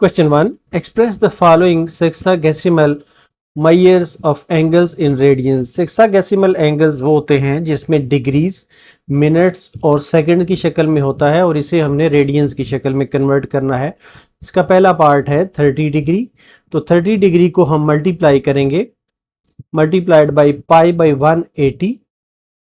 Question 1. Express the following sexagesimal Myers of angles in radians. Sexagesimal angles वो होते हैं जिसमें डिग्रीज, मिनट्स और सेकंड की शक्ल में होता है और इसे हमने रेडियंस की शक्ल में कन्वर्ट करना है। इसका पहला पार्ट है 30 डिग्री, तो 30 डिग्री को हम मल्टीप्लाई करेंगे, मल्टीप्लाइड बाई पाई बाई 180।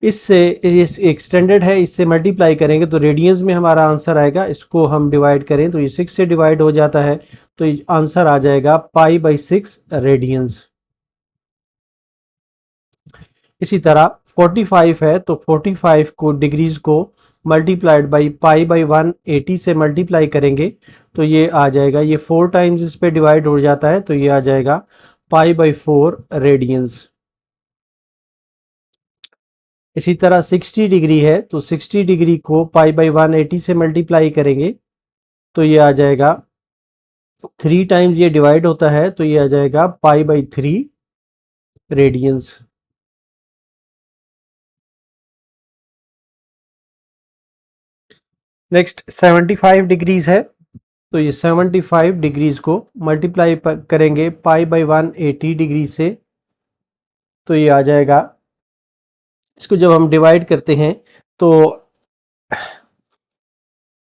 इससे इस एक्सटेंडेड है, इससे मल्टीप्लाई करेंगे तो रेडियंस में हमारा आंसर आएगा। इसको हम डिवाइड करें तो ये 6 से डिवाइड हो जाता है, तो आंसर आ जाएगा पाई बाई 6 रेडियंस। इसी तरह 45 है, तो 45 को डिग्रीज को मल्टीप्लाइड बाई पाई बाई 180 से मल्टीप्लाई करेंगे तो ये आ जाएगा, ये 4 टाइम्स इस पे डिवाइड हो जाता है तो ये आ जाएगा पाई बाई 4 रेडियंस। इसी तरह 60 डिग्री है, तो 60 डिग्री को पाई बाई 180 से मल्टीप्लाई करेंगे तो ये आ जाएगा, 3 टाइम्स ये डिवाइड होता है तो ये आ जाएगा pi by 3 radians. Next 75 degrees है, तो ये 75 डिग्रीज को मल्टीप्लाई करेंगे पाई बाई 180 डिग्री से तो ये आ जाएगा, इसको जब हम डिवाइड करते हैं तो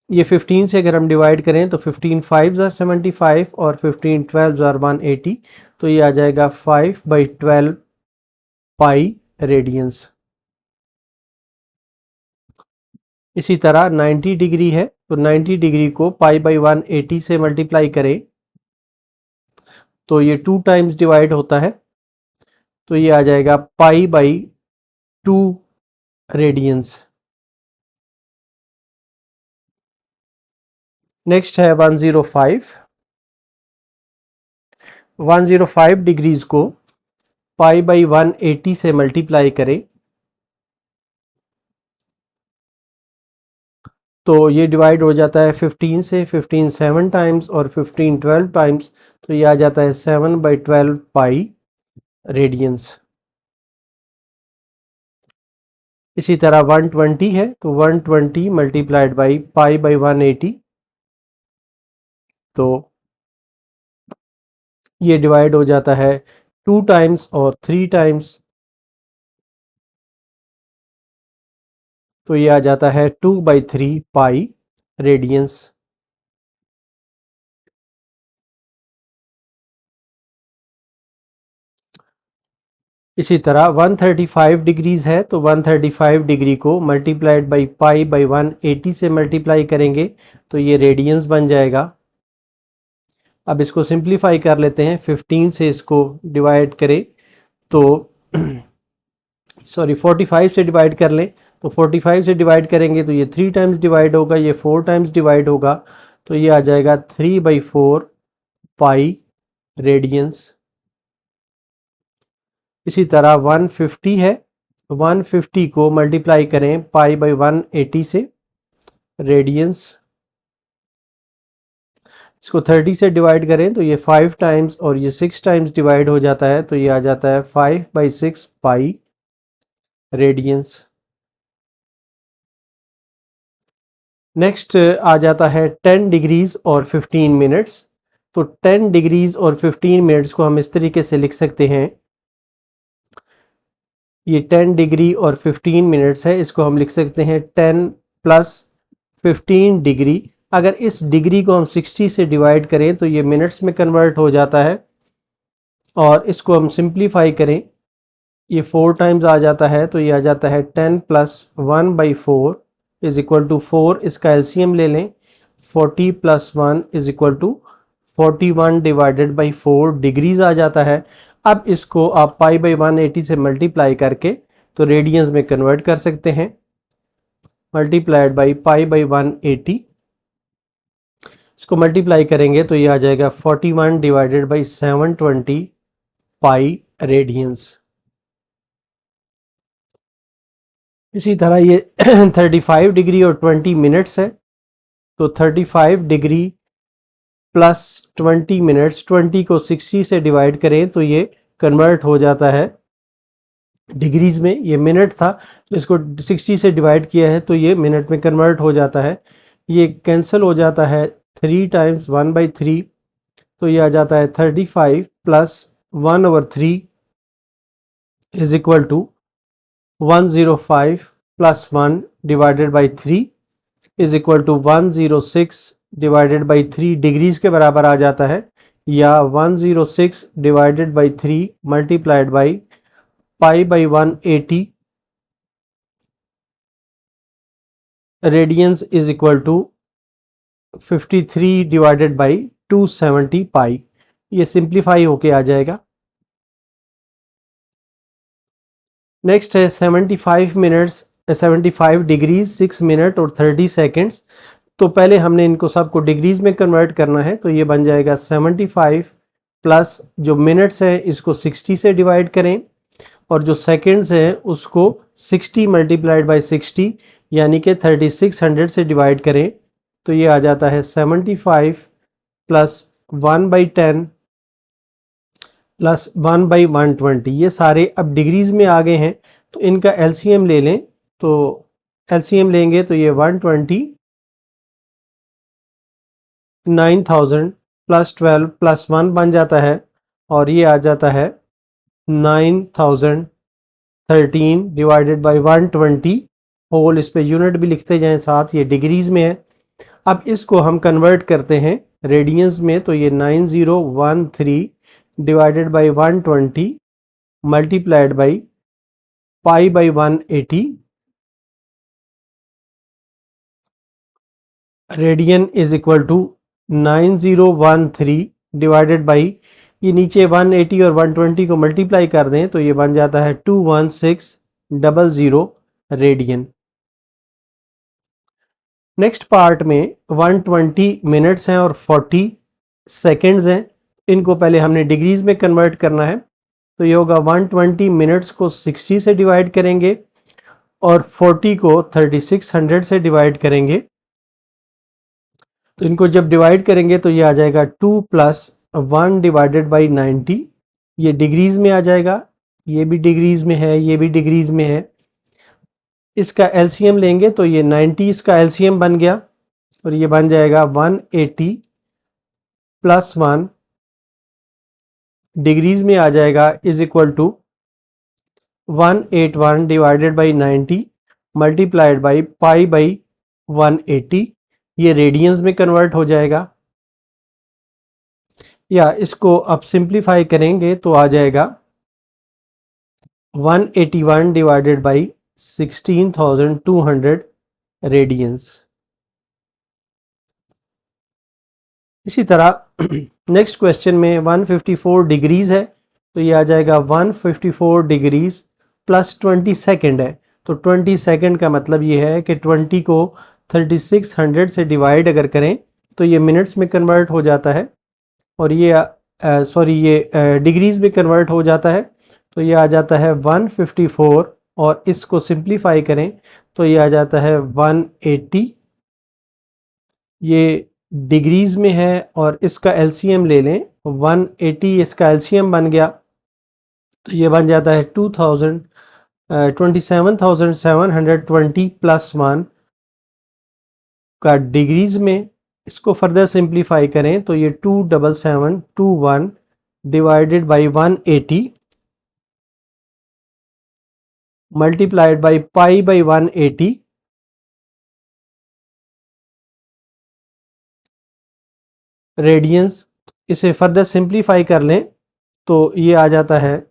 ये 15 से अगर हम डिवाइड करें तो 15 5 75 और 15 12 180, तो ये आ जाएगा 5 बाई 12 पाई रेडियंस। इसी तरह 90 डिग्री है, तो 90 डिग्री को पाई बाई 180 से मल्टीप्लाई करें तो ये 2 टाइम्स डिवाइड होता है तो ये आ जाएगा पाई बाई 2 रेडियंस। नेक्स्ट है 105। 105 डिग्रीज को पाई बाई 180 से मल्टीप्लाई करें तो ये डिवाइड हो जाता है 15 से, 15 7 टाइम्स और 15 12 टाइम्स, तो ये आ जाता है 7 बाई 12 पाई रेडियंस। इसी तरह 120 है, तो 120 मल्टीप्लाइड बाई पाई बाई 180, तो ये डिवाइड हो जाता है 2 टाइम्स और 3 टाइम्स, तो ये आ जाता है 2 बाई 3 पाई रेडियंस। इसी तरह 135 डिग्रीज है, तो 135 डिग्री को मल्टीप्लाइड बाई पाई बाई 180 से मल्टीप्लाई करेंगे तो ये रेडियंस बन जाएगा। अब इसको सिंप्लीफाई कर लेते हैं, 15 से इसको डिवाइड करें तो सॉरी 45 से डिवाइड कर लें तो 45 से डिवाइड करेंगे तो ये 3 टाइम्स डिवाइड होगा, ये 4 टाइम्स डिवाइड होगा तो ये आ जाएगा 3 बाई 4 पाई रेडियंस। इसी तरह 150 है, 150 को मल्टीप्लाई करें पाई बाई 180 से रेडियंस। इसको 30 से डिवाइड करें तो ये 5 टाइम्स और ये 6 टाइम्स डिवाइड हो जाता है तो ये आ जाता है 5 बाई 6 पाई रेडियंस। नेक्स्ट आ जाता है 10 डिग्रीज और 15 मिनट्स। तो 10 डिग्रीज और 15 मिनट्स को हम इस तरीके से लिख सकते हैं, ये 10 डिग्री और 15 मिनट्स है, इसको हम लिख सकते हैं 10 प्लस 15 डिग्री। अगर इस डिग्री को हम 60 से डिवाइड करें तो ये मिनट्स में कन्वर्ट हो जाता है और इसको हम सिंप्लीफाई करें, ये 4 टाइम्स आ जाता है तो ये आ जाता है 10 plus 1 by 4 is equal to 4। इसका एलसीएम ले लें, 40 plus 1 is equal to 41 divided by 4 degrees आ जाता है। अब इसको आप पाई बाई 180 से मल्टीप्लाई करके तो रेडियंस में कन्वर्ट कर सकते हैं, मल्टीप्लाइड बाई पाई बाई 180, इसको मल्टीप्लाई करेंगे तो ये आ जाएगा 41 डिवाइडेड बाई 720 पाई रेडियंस। इसी तरह ये 35 डिग्री और 20 मिनट्स है, तो 35 डिग्री प्लस 20 मिनट्स, 20 को 60 से डिवाइड करें तो ये कन्वर्ट हो जाता है डिग्रीज में। ये मिनट था तो इसको 60 से डिवाइड किया है तो ये मिनट में कन्वर्ट हो जाता है। ये कैंसिल हो जाता है 3 टाइम्स 1/3, तो ये आ जाता है 35 plus 1/3 is equal to 105 plus 1 divided by 3 is equal to 106 divided by 3 degrees के बराबर आ जाता है, या 106 divided by 3 multiplied by pi by 180 radians is equal to 53 divided by 270 pi. ये सिंप्लीफाई होके आ जाएगा। नेक्स्ट है 75 मिनट्स 75 डिग्रीज 6 मिनट और 30 सेकेंड्स। तो पहले हमने इनको सबको डिग्रीज में कन्वर्ट करना है, तो ये बन जाएगा 75 प्लस जो मिनट्स है इसको 60 से डिवाइड करें और जो सेकेंड्स हैं उसको 60 मल्टीप्लाइड बाई 60 यानी कि 3600 से डिवाइड करें तो ये आ जाता है 75 प्लस 1/10 प्लस 1/120। ये सारे अब डिग्रीज में आ गए हैं तो इनका एलसीएम ले लें। तो एलसीएम लेंगे तो ये 120 9000 प्लस 12 प्लस 1 बन जाता है और ये आ जाता है 9013 डिवाइडेड बाई 120 होल, इस पे यूनिट भी लिखते जाएं साथ, ये डिग्रीज में है। अब इसको हम कन्वर्ट करते हैं रेडियंस में, तो ये 9013 divided by 120 multiplied by pi by 180 radian is equal to 9013 divided by, ये नीचे 180 और 120 को मल्टीप्लाई कर दें तो ये बन जाता है 21600 रेडियन। नेक्स्ट पार्ट में 120 मिनट्स हैं और 40 सेकेंड्स हैं। इनको पहले हमने डिग्रीज में कन्वर्ट करना है, तो ये होगा 120 मिनट्स को 60 से डिवाइड करेंगे और 40 को 3600 से डिवाइड करेंगे। तो इनको जब डिवाइड करेंगे तो ये आ जाएगा 2 प्लस 1 डिवाइडेड बाई 90, ये डिग्रीज में आ जाएगा, ये भी डिग्रीज में है, ये भी डिग्रीज में है। इसका एलसीएम लेंगे तो ये 90 इसका एलसीएम बन गया और ये बन जाएगा 180 प्लस 1 डिग्रीज में आ जाएगा is equal to 181 divided by 90 multiplied by pi by 180, ये रेडियंस में कन्वर्ट हो जाएगा। या इसको अब सिंप्लीफाई करेंगे तो आ जाएगा 181 डिवाइडेड बाई 16200 रेडियंस। इसी तरह नेक्स्ट क्वेश्चन में 154 डिग्रीज है तो ये आ जाएगा 154 डिग्रीज प्लस 20 सेकेंड है। तो 20 सेकेंड का मतलब ये है कि 20 को 3600 से डिवाइड अगर करें तो ये मिनट्स में कन्वर्ट हो जाता है और ये ये डिग्रीज में कन्वर्ट हो जाता है। तो ये आ जाता है 154 और इसको सिंप्लीफाई करें तो ये आ जाता है 180, ये डिग्रीज में है और इसका एलसीएम ले लें 180, इसका एलसीएम बन गया तो ये बन जाता है 27,720 प्लस 1 का डिग्रीज में। इसको फर्दर सिंप्लीफाई करें तो ये 27721 divided by 180 multiplied by pi by 180 radians. इसे फर्दर सिंप्लीफाई कर लें तो ये आ जाता है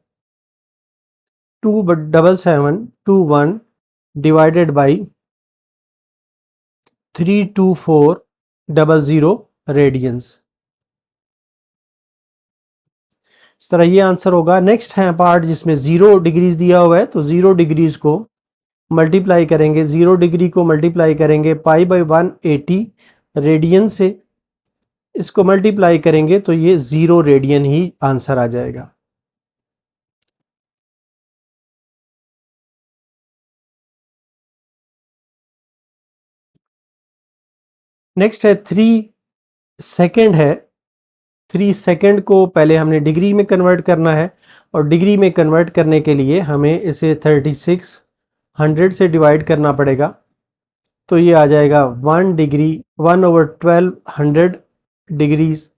27721 डिवाइडेड बाई 32400 रेडियंस। इस तरह ये आंसर होगा। नेक्स्ट है पार्ट जिसमें 0 डिग्रीज दिया हुआ है, तो 0 डिग्रीज को मल्टीप्लाई करेंगे, 0 डिग्री को मल्टीप्लाई करेंगे पाई बाई 180 रेडियन से, इसको मल्टीप्लाई करेंगे तो ये 0 रेडियन ही आंसर आ जाएगा। नेक्स्ट है 3 सेकेंड है 3 सेकंड को पहले हमने डिग्री में कन्वर्ट करना है, और डिग्री में कन्वर्ट करने के लिए हमें इसे 3600 से डिवाइड करना पड़ेगा। तो ये आ जाएगा 1 डिग्री 1/1200 डिग्रीज।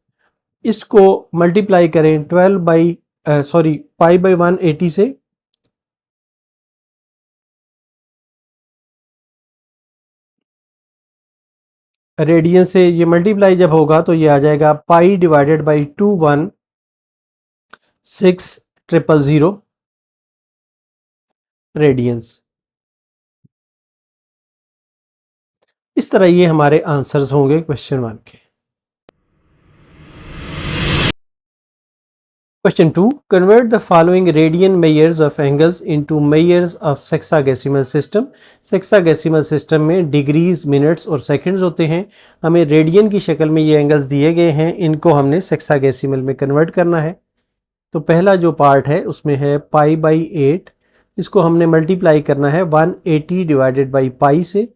इसको मल्टीप्लाई करें 12/180 से, रेडियन से ये मल्टीप्लाई जब होगा तो ये आ जाएगा पाई डिवाइडेड बाई 216,000 रेडियंस। इस तरह ये हमारे आंसर्स होंगे क्वेश्चन 1 के। Question 2. Convert the following radian measures of angles into measures of sexagesimal system. Sexagesimal system में डिग्रीज, मिनट्स और सेकंड्स होते हैं। हमें रेडियन की शक्ल में ये एंगल्स दिए गए हैं, इनको हमने सेक्सागेसिमल में कन्वर्ट करना है। तो पहला जो पार्ट है उसमें है π/8, इसको हमने मल्टीप्लाई करना है 180 डिवाइडेड बाई पाई से।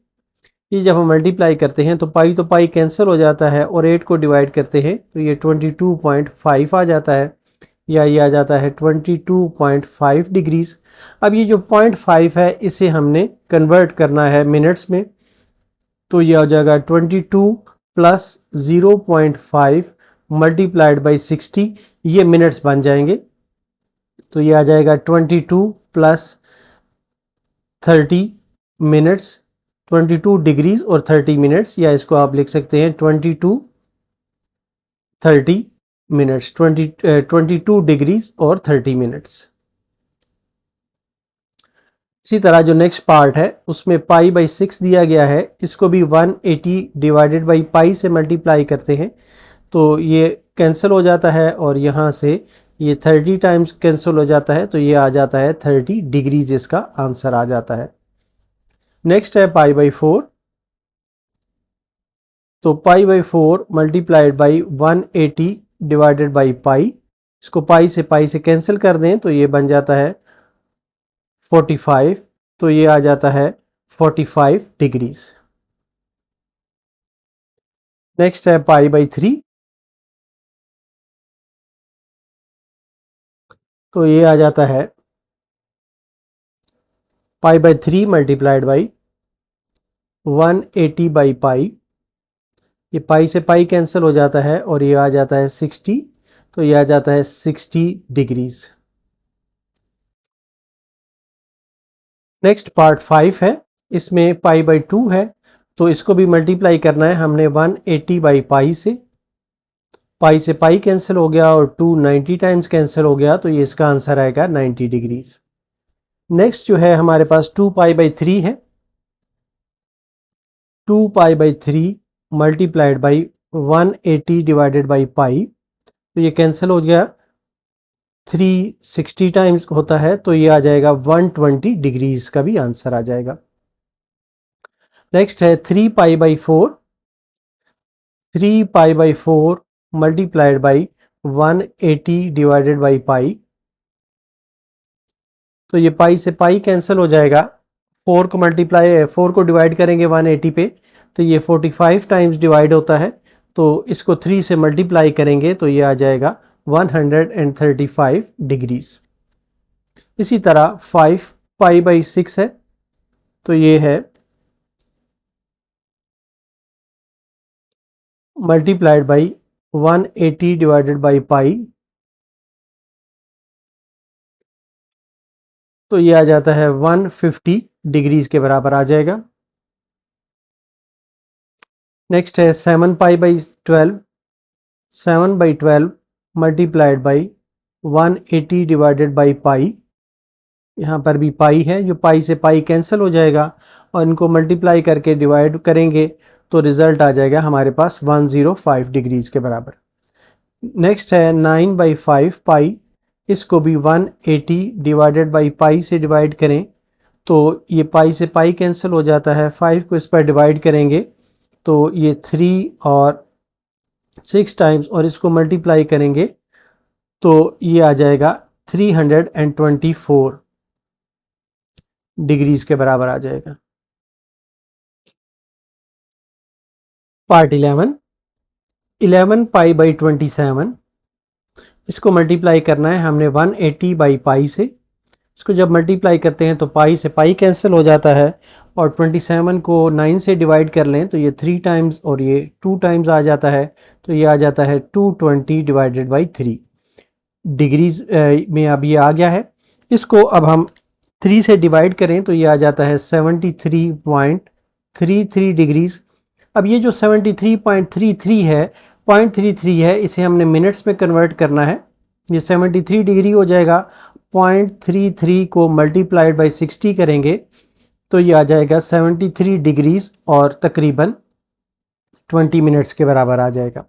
ये जब हम मल्टीप्लाई करते हैं तो पाई कैंसिल हो जाता है, और 8 को डिवाइड करते हैं तो ये 22.5 आ जाता है, या ये आ जाता है 22.5 डिग्रीज। अब ये जो 0.5 है इसे हमने कन्वर्ट करना है मिनट्स में, तो ये आ जाएगा 22 प्लस 0.5 मल्टीप्लाइड बाई 60, ये मिनट्स बन जाएंगे। तो ये आ जाएगा 22 प्लस 30 मिनट्स, 22 डिग्रीज और 30 मिनट्स, या इसको आप लिख सकते हैं 22 30 मिनट्स, 22 डिग्रीज और 30 मिनट्स। इसी तरह जो नेक्स्ट पार्ट है उसमें π/6 दिया गया है, इसको भी 180 डिवाइडेड बाई पाई से मल्टीप्लाई करते हैं तो ये कैंसिल हो जाता है, और यहाँ से ये 30 टाइम्स कैंसिल हो जाता है, तो ये आ जाता है 30 डिग्रीज, इसका आंसर आ जाता है। नेक्स्ट है π/4, तो π/4 multiplied by 180 divided by pi, इसको पाई से कैंसिल कर दें तो ये बन जाता है 45, तो ये आ जाता है 45 डिग्रीज। नेक्स्ट है π/3, तो ये आ जाता है π/3 मल्टीप्लाइड बाई 180 बाई पाई, ये पाई से पाई कैंसिल हो जाता है और ये आ जाता है 60, तो ये आ जाता है 60 डिग्रीज। नेक्स्ट पार्ट 5 है, इसमें π/2 है, तो इसको भी मल्टीप्लाई करना है हमने 180 बाई पाई से पाई कैंसिल हो गया और 290 टाइम्स कैंसिल हो गया, तो ये इसका आंसर आएगा 90 डिग्रीज। नेक्स्ट जो है हमारे पास 2π/3 है, 2π/3 multiplied by 180 divided by pi, तो ये कैंसिल हो गया, 360 टाइम्स होता है, तो ये आ जाएगा 120 डिग्रीज का भी आंसर आ जाएगा। नेक्स्ट है 3π/4, 3π/4 multiplied by 180 divided by pi, तो ये पाई से पाई कैंसिल हो जाएगा, 4 को डिवाइड करेंगे 180 पे तो ये 45 टाइम्स डिवाइड होता है, तो इसको 3 से मल्टीप्लाई करेंगे तो ये आ जाएगा 135 डिग्रीज। इसी तरह 5π/6 है, तो ये है multiplied by 180 divided by pi, तो ये आ जाता है 150 डिग्रीज के बराबर आ जाएगा। नेक्स्ट है 7π/12, 7/12 मल्टीप्लाइड बाई 180 डिवाइडेड बाई पाई, यहाँ पर भी पाई है, जो पाई से पाई कैंसिल हो जाएगा और इनको मल्टीप्लाई करके डिवाइड करेंगे तो रिजल्ट आ जाएगा हमारे पास 105 डिग्रीज के बराबर। नेक्स्ट है 9/5 पाई, इसको भी 180 डिवाइडेड बाई पाई से डिवाइड करें तो ये पाई से पाई कैंसिल हो जाता है, 5 को इस पर डिवाइड करेंगे तो ये 3 और 6 टाइम्स और इसको मल्टीप्लाई करेंगे तो ये आ जाएगा 324 डिग्रीज के बराबर आ जाएगा। पार्ट 11, 11π/27, इसको मल्टीप्लाई करना है हमने 180 बाई पाई से। इसको जब मल्टीप्लाई करते हैं तो पाई से पाई कैंसिल हो जाता है, और 27 को 9 से डिवाइड कर लें तो ये 3 टाइम्स और ये 2 टाइम्स आ जाता है, तो ये आ जाता है 220 डिवाइडेड बाई 3 डिग्रीज में अब ये आ गया है। इसको अब हम 3 से डिवाइड करें तो ये आ जाता है 73.33 डिग्रीज। अब ये जो 73.33 है, 0.33 है, इसे हमने मिनट्स में कन्वर्ट करना है। ये 73 डिग्री हो जाएगा, 0.33 को मल्टीप्लाइड बाई 60 करेंगे तो ये आ जाएगा 73 डिग्रीज और तकरीबन 20 मिनट्स के बराबर आ जाएगा।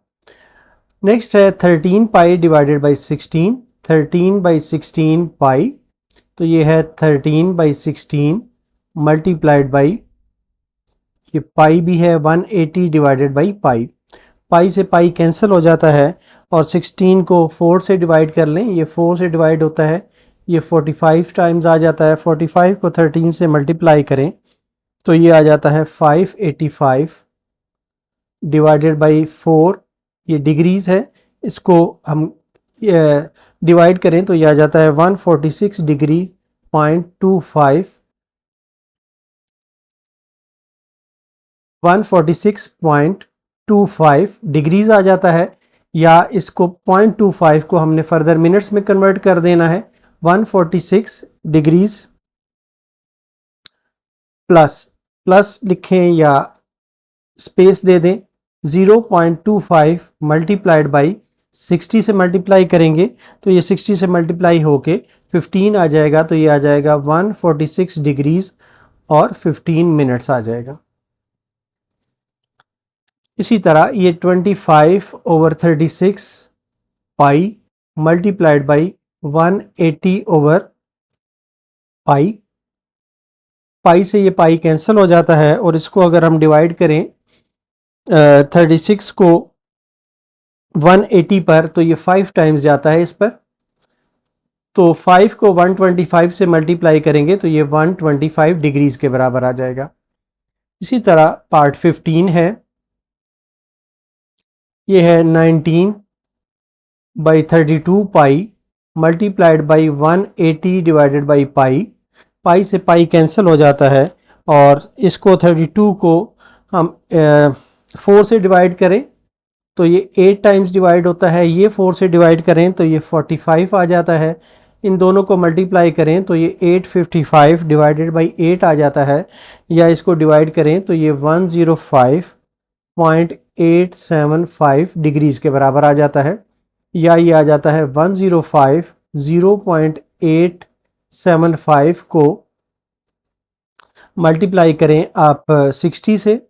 नेक्स्ट है 13 पाई डिवाइडेड बाई 16, 13 बाई 16 पाई, तो ये है 13 बाई 16 मल्टीप्लाइड बाई, ये पाई भी है 180 डिवाइडेड बाई पाई। पाई से पाई कैंसिल हो जाता है, और 16 को 4 से डिवाइड कर लें, ये 4 से डिवाइड होता है, ये 45 टाइम्स आ जाता है। 45 को 13 से मल्टीप्लाई करें तो ये आ जाता है 585 डिवाइडेड बाई 4, ये डिग्रीज है, इसको हम डिवाइड करें तो ये आ जाता है 146 डिग्री पॉइंट 25, 146.25 डिग्रीज आ जाता है। या इसको 0.25 को हमने फर्दर मिनट्स में कन्वर्ट कर देना है। 146 डिग्रीज प्लस प्लस लिखें या स्पेस दे दें, 0.25 मल्टीप्लाइड बाई 60 से मल्टीप्लाई करेंगे तो ये 60 से मल्टीप्लाई होके 15 आ जाएगा, तो ये आ जाएगा 146 डिग्रीज और 15 मिनट्स आ जाएगा। इसी तरह ये 25/36 पाई मल्टीप्लाइड बाई 180/पाई, पाई से ये पाई कैंसिल हो जाता है, और इसको अगर हम डिवाइड करें 36 को 180 पर तो ये 5 टाइम्स जाता है इस पर, तो 5 को 125 से मल्टीप्लाई करेंगे तो ये 125 डिग्रीज के बराबर आ जाएगा। इसी तरह पार्ट 15 है, ये है 19 by 32 pi multiplied by 180 divided by pi. Pi से पाई कैंसिल हो जाता है, और इसको 32 को हम 4 से डिवाइड करें तो ये 8 टाइम्स डिवाइड होता है, ये 4 से डिवाइड करें तो ये 45 आ जाता है, इन दोनों को मल्टीप्लाई करें तो ये 855 डिवाइडेड बाई 8 आ जाता है, या इसको डिवाइड करें तो ये 105.875 डिग्रीज के बराबर आ जाता है, या ये आ जाता है 105.875 को मल्टीप्लाई करें आप 60 से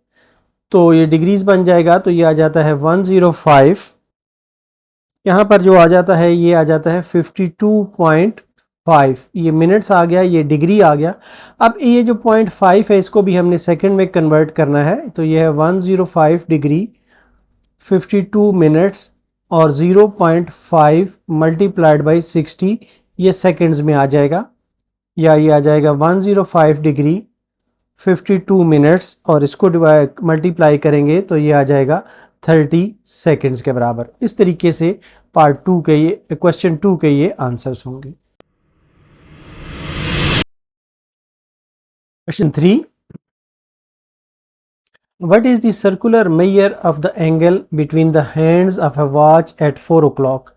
तो ये डिग्रीज बन जाएगा, तो ये आ जाता है 105, यहाँ पर जो आ जाता है ये आ जाता है 52.5, ये मिनट्स आ गया, ये डिग्री आ गया। अब ये जो 0.5 है इसको भी हमने सेकंड में कन्वर्ट करना है, तो ये है 105 डिग्री 52 मिनट्स और 0.5 मल्टीप्लाइड बाई 60, ये सेकंड्स में आ जाएगा, या ये आ जाएगा 105 डिग्री 52 मिनट्स और इसको डिवाइड मल्टीप्लाई करेंगे तो ये आ जाएगा 30 सेकंड्स के बराबर। इस तरीके से पार्ट 2 के ये क्वेश्चन 2 के ये आंसर्स होंगे। Question 3, What is the circular measure of the angle between the hands of a watch at 4 o'clock?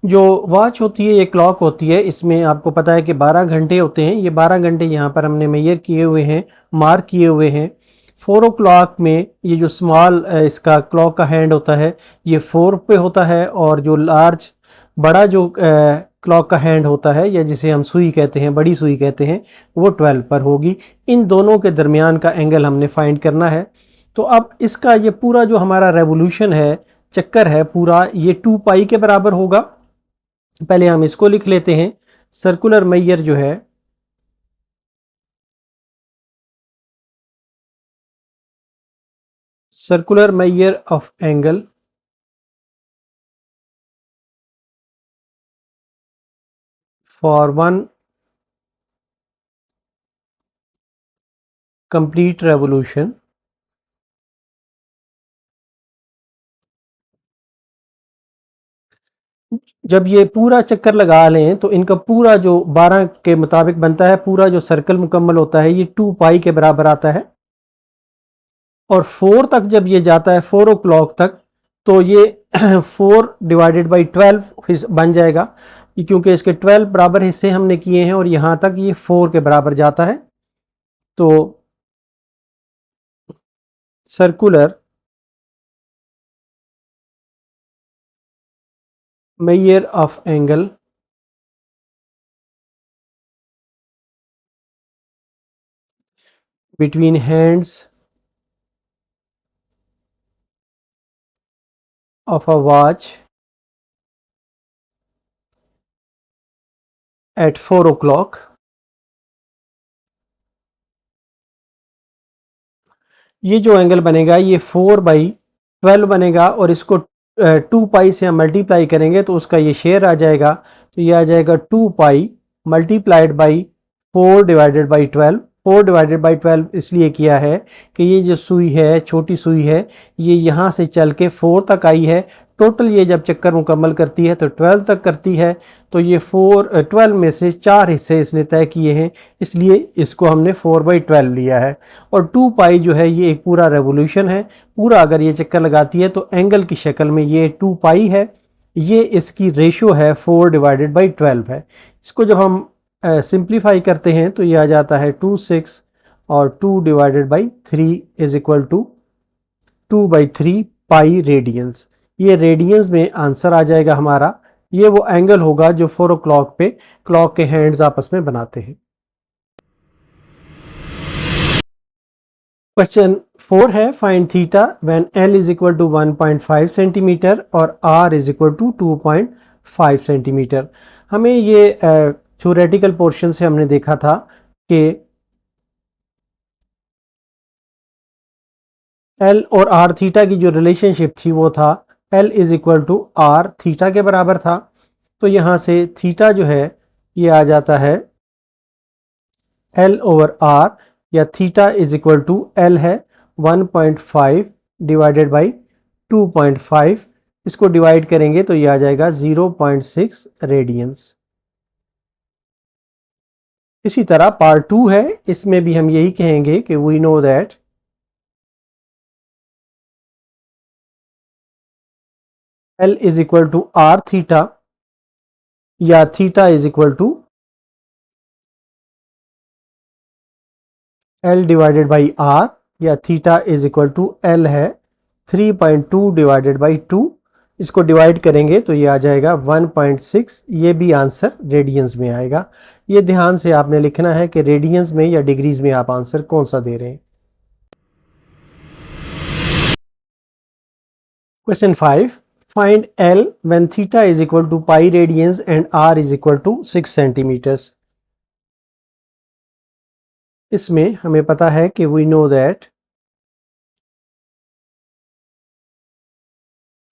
जो वॉच होती है, ये क्लॉक होती है, इसमें आपको पता है कि 12 घंटे होते हैं। ये 12 घंटे यहाँ पर हमने मेजर किए हुए हैं, मार्क किए हुए हैं। 4 o'clock में ये जो स्मॉल इसका क्लॉक का हैंड होता है ये 4 पे होता है, और जो लार्ज बड़ा जो क्लॉक का हैंड होता है, या जिसे हम सुई कहते हैं, बड़ी सुई कहते हैं, वो 12 पर होगी। इन दोनों के दरमियान का एंगल हमने फाइंड करना है। तो अब इसका ये पूरा जो हमारा रेवोल्यूशन है, चक्कर है पूरा, ये 2 पाई के बराबर होगा। पहले हम इसको लिख लेते हैं, सर्कुलर मेजर जो है circular measure of angle for one complete revolution जब ये पूरा चक्कर लगा लें तो इनका पूरा जो 12 के मुताबिक बनता है, पूरा जो सर्कल मुकम्मल होता है ये 2 पाई के बराबर आता है। और 4 तक जब ये जाता है 4 ओ क्लॉक तक, तो ये 4 डिवाइडेड बाई 12 बन जाएगा, क्योंकि इसके 12 बराबर हिस्से हमने किए हैं और यहाँ तक ये 4 के बराबर जाता है। तो circular measure of angle between hands of a watch at 4 o'clock. ये जो एंगल बनेगा ये 4/12 बनेगा और इसको 2 पाई से हम मल्टीप्लाई करेंगे तो उसका ये शेयर आ जाएगा। तो ये आ जाएगा 2 pi multiplied by 4 divided by 12। 4 divided by 12 इसलिए किया है कि ये जो सुई है, छोटी सुई है, ये यहाँ से चल के 4 तक आई है। टोटल ये जब चक्कर मुकम्मल करती है तो 12 तक करती है। तो ये 12 में से 4 हिस्से इसने तय किए हैं, इसलिए इसको हमने 4/12 लिया है। और 2 पाई जो है ये एक पूरा रेवोल्यूशन है। पूरा अगर ये चक्कर लगाती है तो एंगल की शक्ल में ये 2 पाई है। ये इसकी रेशो है 4 डिवाइडेड बाई 12 है। इसको जब हम सिंप्लीफाई करते हैं तो ये आ जाता है 26 और 2 divided by 3 is equal to 2/3 pi radians. ये रेडियंस में आंसर आ जाएगा हमारा। ये वो एंगल होगा जो 4 ओ क्लॉक पे क्लॉक के हैंड्स आपस में बनाते हैं। क्वेश्चन 4 है, find theta when L is equal to 1.5 centimetre और R is equal to 2.5 centimetre. हमें ये थ्योरेटिकल पोर्शन से हमने देखा था कि L और R थीटा की जो रिलेशनशिप थी वो था L is equal to R theta के बराबर था। तो यहाँ से थीटा जो है ये आ जाता है L ओवर R, या theta is equal to L है 1.5 डिवाइडेड बाई 2.5। इसको डिवाइड करेंगे तो ये आ जाएगा 0.6 रेडियंस। इसी तरह पार्ट 2 है, इसमें भी हम यही कहेंगे कि we know that L is equal to R theta, या theta is equal to L divided by R, या theta is equal to L है 3.2 डिवाइडेड बाई 2। इसको डिवाइड करेंगे तो ये आ जाएगा 1.6। ये भी आंसर रेडियंस में आएगा। ये ध्यान से आपने लिखना है कि रेडियंस में या डिग्रीज में आप आंसर कौन सा दे रहे हैं। Question 5, find L when theta is equal to pi radians and R is equal to 6 centimetres. इसमें हमें पता है कि वी नो दैट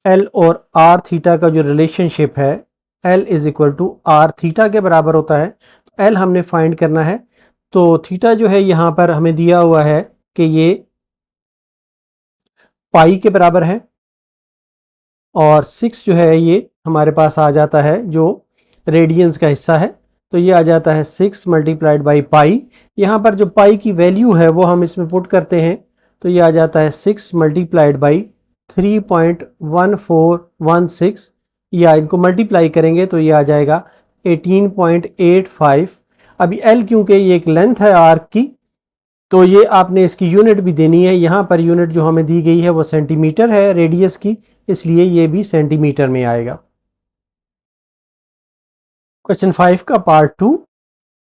L और R थीटा का जो रिलेशनशिप है L is equal to R theta के बराबर होता है। L हमने फाइंड करना है। तो थीटा जो है यहाँ पर हमें दिया हुआ है कि ये पाई के बराबर है, और 6 जो है ये हमारे पास आ जाता है जो रेडियंस का हिस्सा है। तो ये आ जाता है 6 मल्टीप्लाइड बाई पाई। यहाँ पर जो पाई की वैल्यू है वो हम इसमें पुट करते हैं तो ये आ जाता है 6 मल्टीप्लाइड बाई 3.1416, या इनको मल्टीप्लाई करेंगे तो ये आ जाएगा 18.85। अभी L क्योंकि ये एक लेंथ है आर्क की, तो ये आपने इसकी यूनिट भी देनी है। यहाँ पर यूनिट जो हमें दी गई है वो सेंटीमीटर है रेडियस की, इसलिए ये भी सेंटीमीटर में आएगा। क्वेश्चन 5 का पार्ट 2,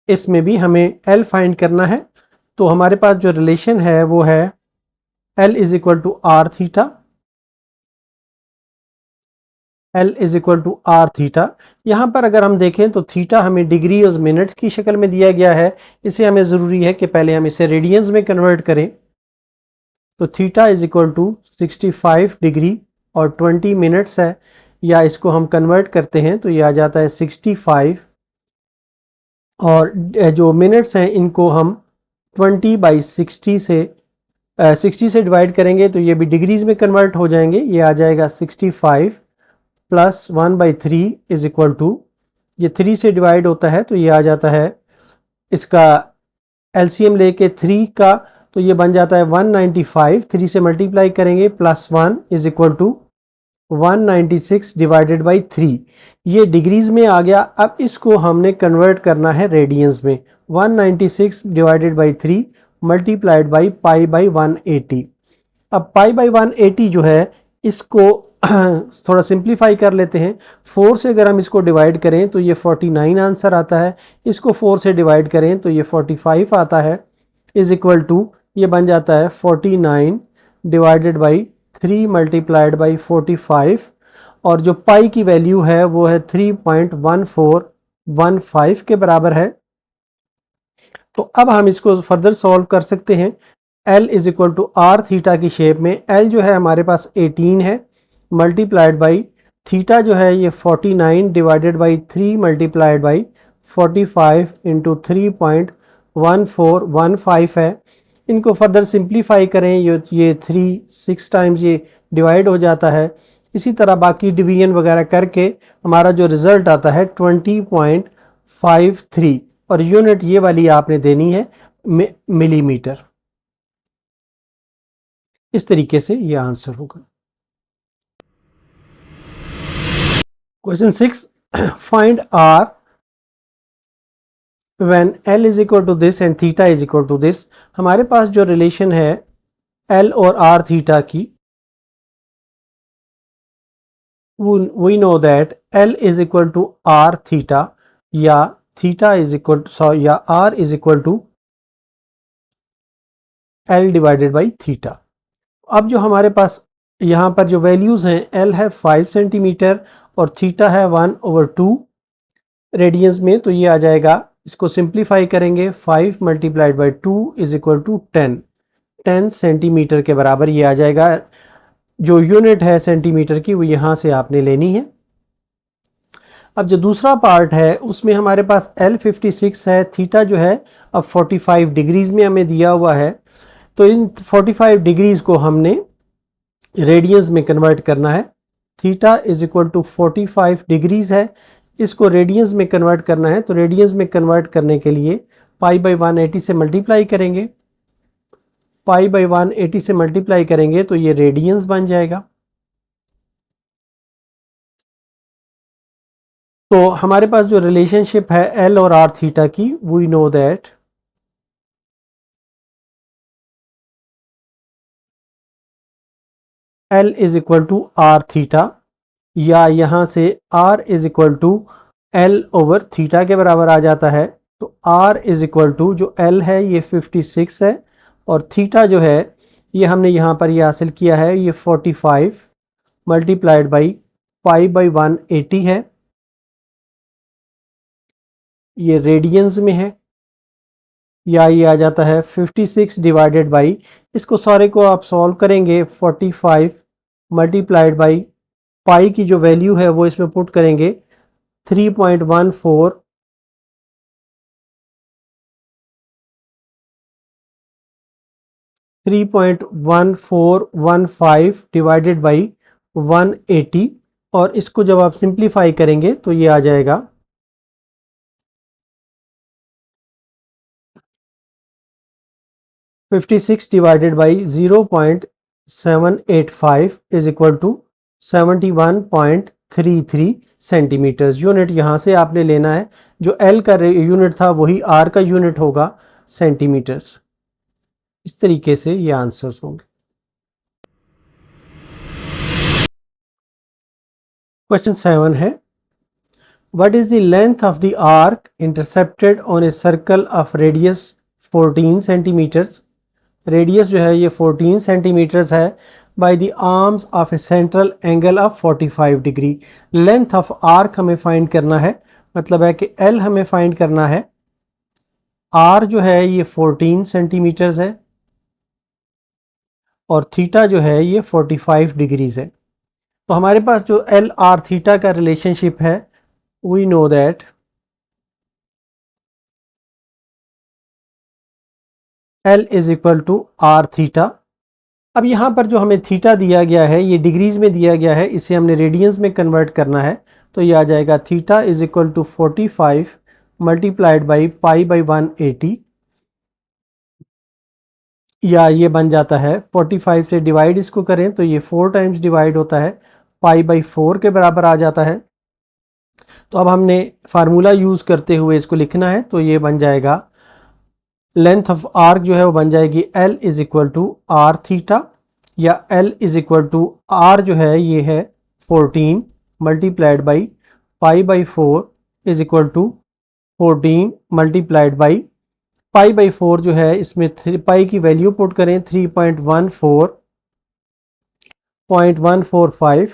इसमें भी हमें L फाइंड करना है। तो हमारे पास जो रिलेशन है वो है L is equal to R theta. L is equal to R theta. यहाँ पर अगर हम देखें तो थीटा हमें डिग्री और मिनट्स की शक्ल में दिया गया है। इसे हमें ज़रूरी है कि पहले हम इसे रेडियंस में कन्वर्ट करें। तो theta is equal to 65 degree और 20 मिनट्स है, या इसको हम कन्वर्ट करते हैं तो ये आ जाता है 65, और जो मिनट्स हैं इनको हम 20/60 से 60 से डिवाइड करेंगे तो ये भी डिग्रीज में कन्वर्ट हो जाएंगे। ये आ जाएगा 65 प्लस 1/3 इज इक्वल टू, ये 3 से डिवाइड होता है तो ये आ जाता है, इसका एलसीएम लेके 3 का तो ये बन जाता है 195, 3 से मल्टीप्लाई करेंगे plus 1 is equal to 196 divided by 3, ये डिग्रीज में आ गया। अब इसको हमने कन्वर्ट करना है रेडियंस में, 196 divided by 3 multiplied by pi by 180। अब पाई बाई 180 जो है इसको थोड़ा सिंप्लीफाई कर लेते हैं। 4 से अगर हम इसको डिवाइड करें तो ये 49 आंसर आता है, इसको 4 से डिवाइड करें तो ये 45 आता है, इज इक्वल टू ये बन जाता है 49 डिवाइडेड बाई 3 मल्टीप्लाइड बाई 45, और जो पाई की वैल्यू है वो है 3.1415 के बराबर है। तो अब हम इसको फर्दर सॉल्व कर सकते हैं। L is equal to R theta की शेप में, L जो है हमारे पास 18 है मल्टीप्लाइड बाई थीटा जो है ये 49 divided by 3 multiplied by 45 into 3.1415 है। इनको फर्दर सिंप्लीफाई करें, ये 3 6 टाइम्स ये डिवाइड हो जाता है। इसी तरह बाकी डिवीजन वगैरह करके हमारा जो रिजल्ट आता है 20.53, और यूनिट ये वाली आपने देनी है मिलीमीटर। इस तरीके से ये आंसर होगा। Question 6, find R when L is equal to this and theta is equal to this. हमारे पास जो रिलेशन है L और R थीटा की, we know that L is equal to R theta या theta is equal to या R is equal to L divided by theta. अब जो हमारे पास यहाँ पर जो वैल्यूज हैं, L है 5 सेंटीमीटर और थीटा है 1/2 रेडियंस में, तो ये आ जाएगा, इसको सिंप्लीफाई करेंगे 5 multiplied by 2 is equal to 10 centimetre के बराबर ये आ जाएगा। जो यूनिट है सेंटीमीटर की वो यहाँ से आपने लेनी है। अब जो दूसरा पार्ट है उसमें हमारे पास L56 है, थीटा जो है अब 45 डिग्रीज में हमें दिया हुआ है, तो इन 45 डिग्रीज को हमने रेडियंस में कन्वर्ट करना है। Theta is equal to 45 degrees है, इसको रेडियंस में कन्वर्ट करना है, तो रेडियंस में कन्वर्ट करने के लिए पाई बाई 180 से मल्टीप्लाई करेंगे, पाई बाई 180 से मल्टीप्लाई करेंगे तो ये रेडियंस बन जाएगा। तो हमारे पास जो रिलेशनशिप है L और R थीटा की, we know that L is equal to R theta, या यहाँ से R is equal to L over theta के बराबर आ जाता है। तो R इज इक्वल टू जो L है ये 56 है और थीटा जो है ये हमने यहाँ पर ये हासिल किया है, ये 45 मल्टीप्लाइड बाई पाई बाई 180 है, ये रेडियंस में है, या ये आ जाता है 56 डिवाइडेड बाई, इसको सारे को आप सॉल्व करेंगे 45 मल्टीप्लाइड बाई पाई की जो वैल्यू है वो इसमें पुट करेंगे 3.1415 डिवाइडेड बाई 180, और इसको जब आप सिंप्लीफाई करेंगे तो ये आ जाएगा 56 divided by 0.785 is equal to 71.33 centimetre. Unit यहाँ से आपने लेना है, जो L का यूनिट था वही R का यूनिट होगा, सेंटीमीटर्स। इस तरीके से ये आंसर्स होंगे। क्वेश्चन 7 है, what is the length of the arc intercepted on a circle of radius 14 centimetres. Radius जो है ये 14 सेंटीमीटर्स है, by the arms of a central angle of 45 degree. Length of arc हमें फाइंड करना है, मतलब है कि L हमें फाइंड करना है, R जो है ये 14 सेंटीमीटर्स है और थीटा जो है ये 45 डिग्रीज है। तो हमारे पास जो L R थीटा का रिलेशनशिप है, we know that L is equal to R theta. अब यहाँ पर जो हमें थीटा दिया गया है ये डिग्रीज में दिया गया है, इसे हमने रेडियंस में कन्वर्ट करना है। तो ये आ जाएगा theta is equal to 45 multiplied by pi by 180, या ये बन जाता है 45 से डिवाइड इसको करें तो ये 4 टाइम्स डिवाइड होता है, पाई बाई 4 के बराबर आ जाता है। तो अब हमने फार्मूला यूज़ करते हुए इसको लिखना है, तो ये बन जाएगा लेंथ ऑफ आर्क जो है वो बन जाएगी L is equal to R theta, या L is equal to R जो है ये है 14 multiplied by pi by 4 is equal to 14 multiplied by pi by 4 जो है इसमें पाई की वैल्यू पुट करें 3.145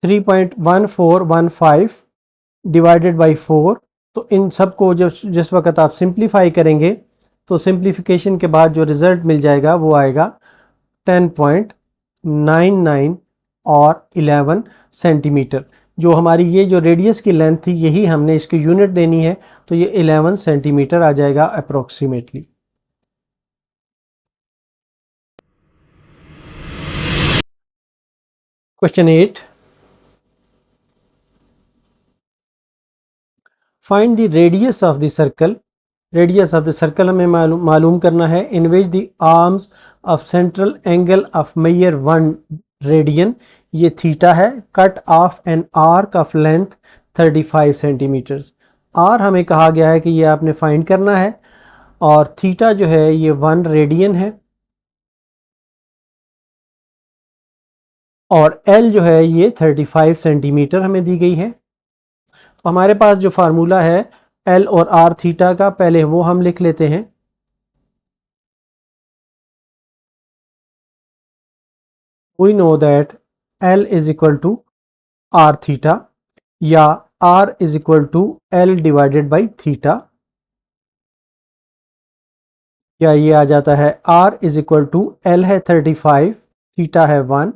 3.1415 डिवाइडेड बाई 4। तो इन सब को जब जिस वक्त आप सिंप्लीफाई करेंगे तो सिंप्लीफिकेशन के बाद जो रिज़ल्ट मिल जाएगा वो आएगा 10.99 और 11 सेंटीमीटर। जो हमारी ये जो रेडियस की लेंथ थी यही हमने इसकी यूनिट देनी है, तो ये 11 सेंटीमीटर आ जाएगा approximately. Question 8, find the radius of the circle. Radius of the circle हमें मालूम करना है। In which the arms of central angle of measure 1 radian, ये थीटा है, cut off an arc of length 35 centimetres. R हमें कहा गया है कि ये आपने फाइंड करना है, और थीटा जो है ये 1 रेडियन है, और एल जो है ये 35 सेंटीमीटर हमें दी गई है। तो हमारे पास जो फार्मूला है एल और आर थीटा का, पहले वो हम लिख लेते हैं। We know that L is equal to R theta, या R is equal to L divided by theta, या ये आ जाता है R is equal to L है 35, थीटा है 1,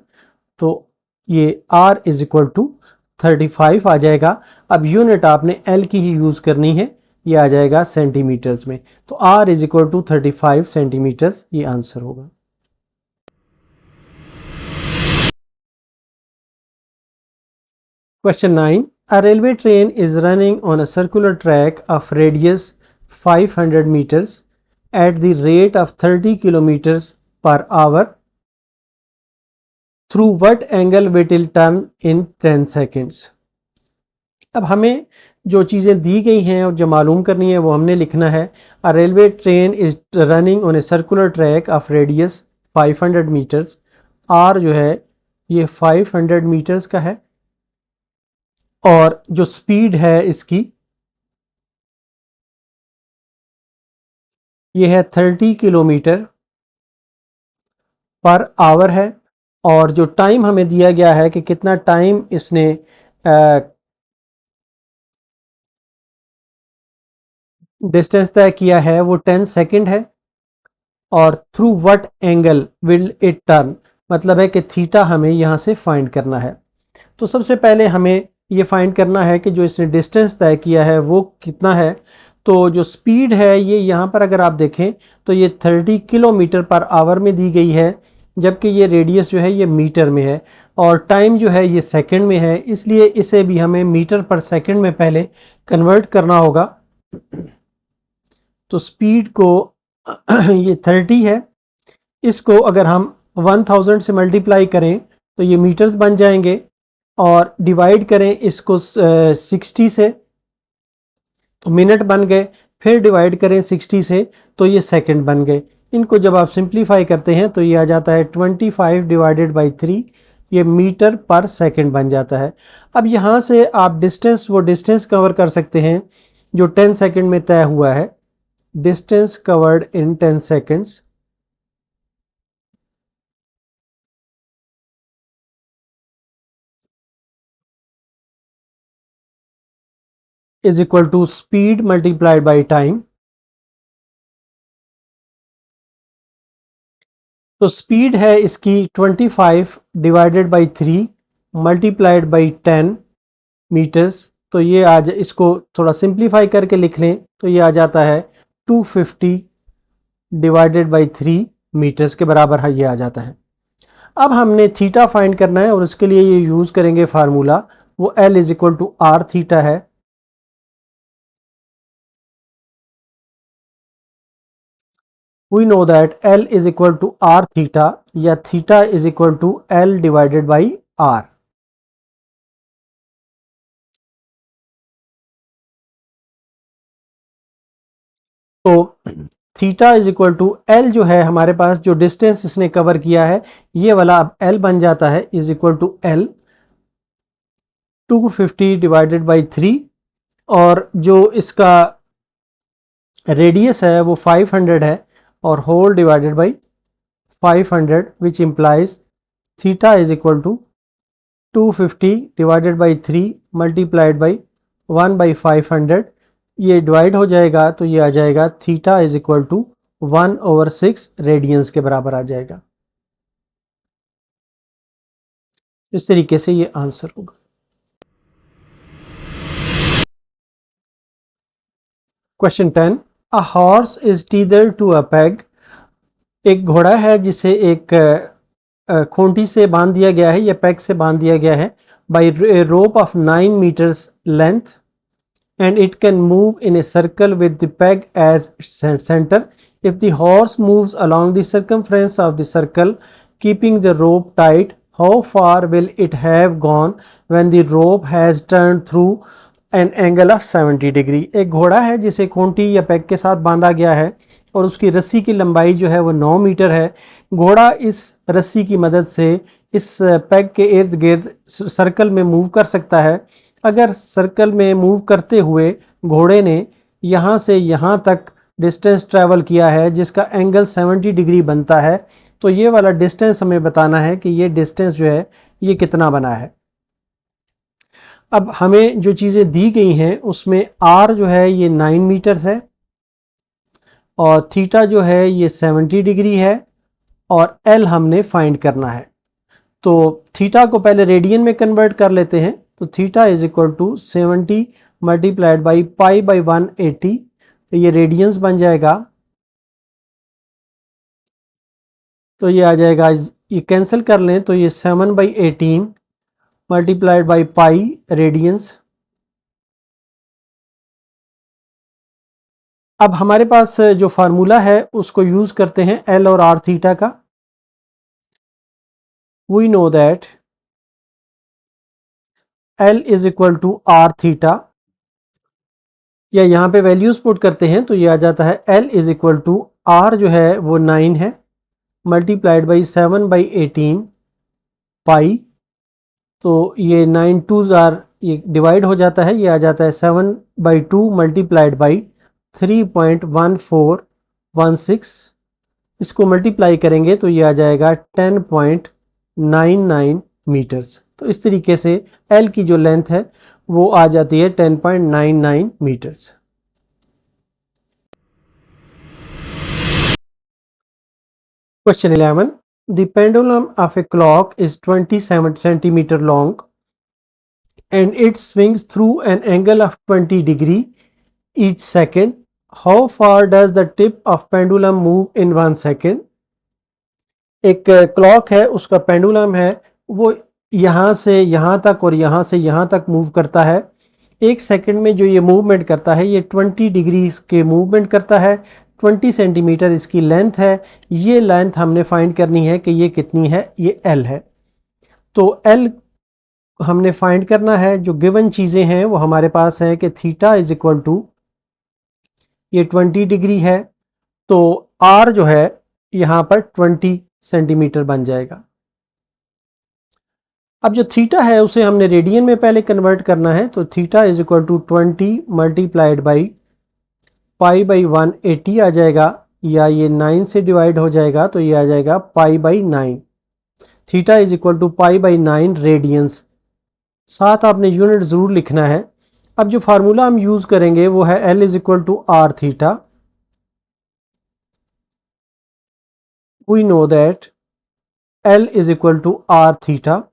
तो ये आर इज इक्वल टू 35 आ जाएगा। अब यूनिट आपने एल की ही यूज़ करनी है, ये आ जाएगा सेंटीमीटर्स में, तो R is equal to 35 centimetres ये आंसर होगा। Question 9. A railway train is running on a circular track of radius 500 meters at the rate of 30 kilometers per hour. Through what angle will it turn in 10 seconds? अब हमें जो चीज़ें दी गई हैं और जो मालूम करनी है वो हमने लिखना है। A railway train is running on a circular track of radius 500 meters. R जो है ये 500 मीटर्स का है, और जो स्पीड है इसकी ये है 30 किलोमीटर पर आवर है, और जो टाइम हमें दिया गया है कि कितना टाइम इसने डिस्टेंस तय किया है वो 10 सेकंड है, और through what angle will it turn, मतलब है कि थीटा हमें यहाँ से फाइंड करना है। तो सबसे पहले हमें ये फाइंड करना है कि जो इसने डिस्टेंस तय किया है वो कितना है। तो जो स्पीड है ये यहाँ पर अगर आप देखें तो ये 30 किलोमीटर पर आवर में दी गई है, जबकि ये रेडियस जो है ये मीटर में है, और टाइम जो है ये सेकंड में है, इसलिए इसे भी हमें मीटर पर सेकंड में पहले कन्वर्ट करना होगा। तो स्पीड को ये 30 है, इसको अगर हम 1000 से मल्टीप्लाई करें तो ये मीटर्स बन जाएंगे, और डिवाइड करें इसको 60 से तो मिनट बन गए, फिर डिवाइड करें 60 से तो ये सेकंड बन गए। इनको जब आप सिंप्लीफाई करते हैं तो ये आ जाता है 25 डिवाइडेड बाई 3, ये मीटर पर सेकंड बन जाता है। अब यहाँ से आप वो डिस्टेंस कवर कर सकते हैं जो 10 सेकंड में तय हुआ है। Distance covered in 10 seconds is equal to speed multiplied by time. तो स्पीड है इसकी 25 divided by 3 multiplied by 10 metres. तो ये इसको थोड़ा सिंप्लीफाई करके लिख लें तो ये आ जाता है 250 डिवाइडेड बाई 3 मीटर्स के बराबर ये आ जाता है। अब हमने थीटा फाइंड करना है और उसके लिए ये यूज़ करेंगे फार्मूला, वो L is equal to R theta है। We know that L is equal to r theta या theta is equal to L divided by r। तो theta is equal to L जो है हमारे पास, जो डिस्टेंस इसने कवर किया है ये वाला अब एल बन जाता है, is equal to L 250 divided by 3, और जो इसका रेडियस है वो 500 है, और whole divided by 500 which implies theta is equal to 250 divided by 3 multiplied by 1 by 500। ये डिवाइड हो जाएगा तो ये आ जाएगा theta is equal to 1/6 radians के बराबर आ जाएगा। इस तरीके से ये आंसर होगा। Question 10, a horse is tethered to a peg. एक घोड़ा है जिसे एक खूंटी से बांध दिया गया है या पेग से बांध दिया गया है by rope of 9 metres length, and it can move in a circle with the peg as its center. If the horse moves along the circumference of the circle keeping the rope tight, how far will it have gone when the rope has turned through an angle of 70 degree? एक घोड़ा है जिसे खूंटी या peg के साथ बांधा गया है और उसकी रस्सी की लंबाई जो है वो 9 मीटर है। घोड़ा इस रस्सी की मदद से इस पेग के इर्द गिर्द सर्कल में मूव कर सकता है। अगर सर्कल में मूव करते हुए घोड़े ने यहाँ से यहाँ तक डिस्टेंस ट्रैवल किया है जिसका एंगल 70 डिग्री बनता है, तो ये वाला डिस्टेंस हमें बताना है कि ये डिस्टेंस जो है ये कितना बना है। अब हमें जो चीज़ें दी गई हैं उसमें आर जो है ये 9 मीटर्स है, और थीटा जो है ये 70 डिग्री है, और एल हमने फाइंड करना है। तो थीटा को पहले रेडियन में कन्वर्ट कर लेते हैं। तो theta is equal to 70 multiplied by pi by 180, ये रेडियंस बन जाएगा। तो ये आ जाएगा, ये कैंसिल कर लें तो ये 7/18 मल्टीप्लाइड बाई पाई रेडियंस। अब हमारे पास जो फार्मूला है उसको यूज करते हैं एल और आर थीटा का। We know that L is equal to R theta, या यहाँ पे वैल्यूज पुट करते हैं तो ये आ जाता है L is equal to R जो है वो 9 है मल्टीप्लाइड बाई 7/18 पाई। तो ये 9 2s आर, ये डिवाइड हो जाता है, ये आ जाता है 7/2 मल्टीप्लाइड बाई 3.1416। इसको मल्टीप्लाई करेंगे तो ये आ जाएगा 10.99 मीटर्स। तो इस तरीके से L की जो लेंथ है वो आ जाती है 10.99 metres. Question 11, the pendulum of a clock is 27 centimetre long and it swings through an angle of 20 degree each second. How far does the tip of pendulum move in 1 second? एक clock है, उसका pendulum है, वो यहाँ से यहाँ तक और यहाँ से यहाँ तक मूव करता है। 1 सेकंड में जो ये मूवमेंट करता है ये 20 डिग्री के मूवमेंट करता है। 20 सेंटीमीटर इसकी लेंथ है। ये लेंथ हमने फाइंड करनी है कि ये कितनी है, ये L है। तो L हमने फाइंड करना है। जो गिवन चीज़ें हैं वो हमारे पास है कि थीटा इज इक्वल टू ये 20 डिग्री है, तो R जो है यहाँ पर 20 सेंटीमीटर बन जाएगा। अब जो थीटा है उसे हमने रेडियन में पहले कन्वर्ट करना है। तो theta is equal to 20 multiplied by pi by 180 आ जाएगा, या ये 9 से डिवाइड हो जाएगा तो ये आ जाएगा pi by 9। Theta is equal to pi by 9 radians. साथ आपने यूनिट ज़रूर लिखना है। अब जो फार्मूला हम यूज़ करेंगे वो है L is equal to R theta. We know that L is equal to R theta.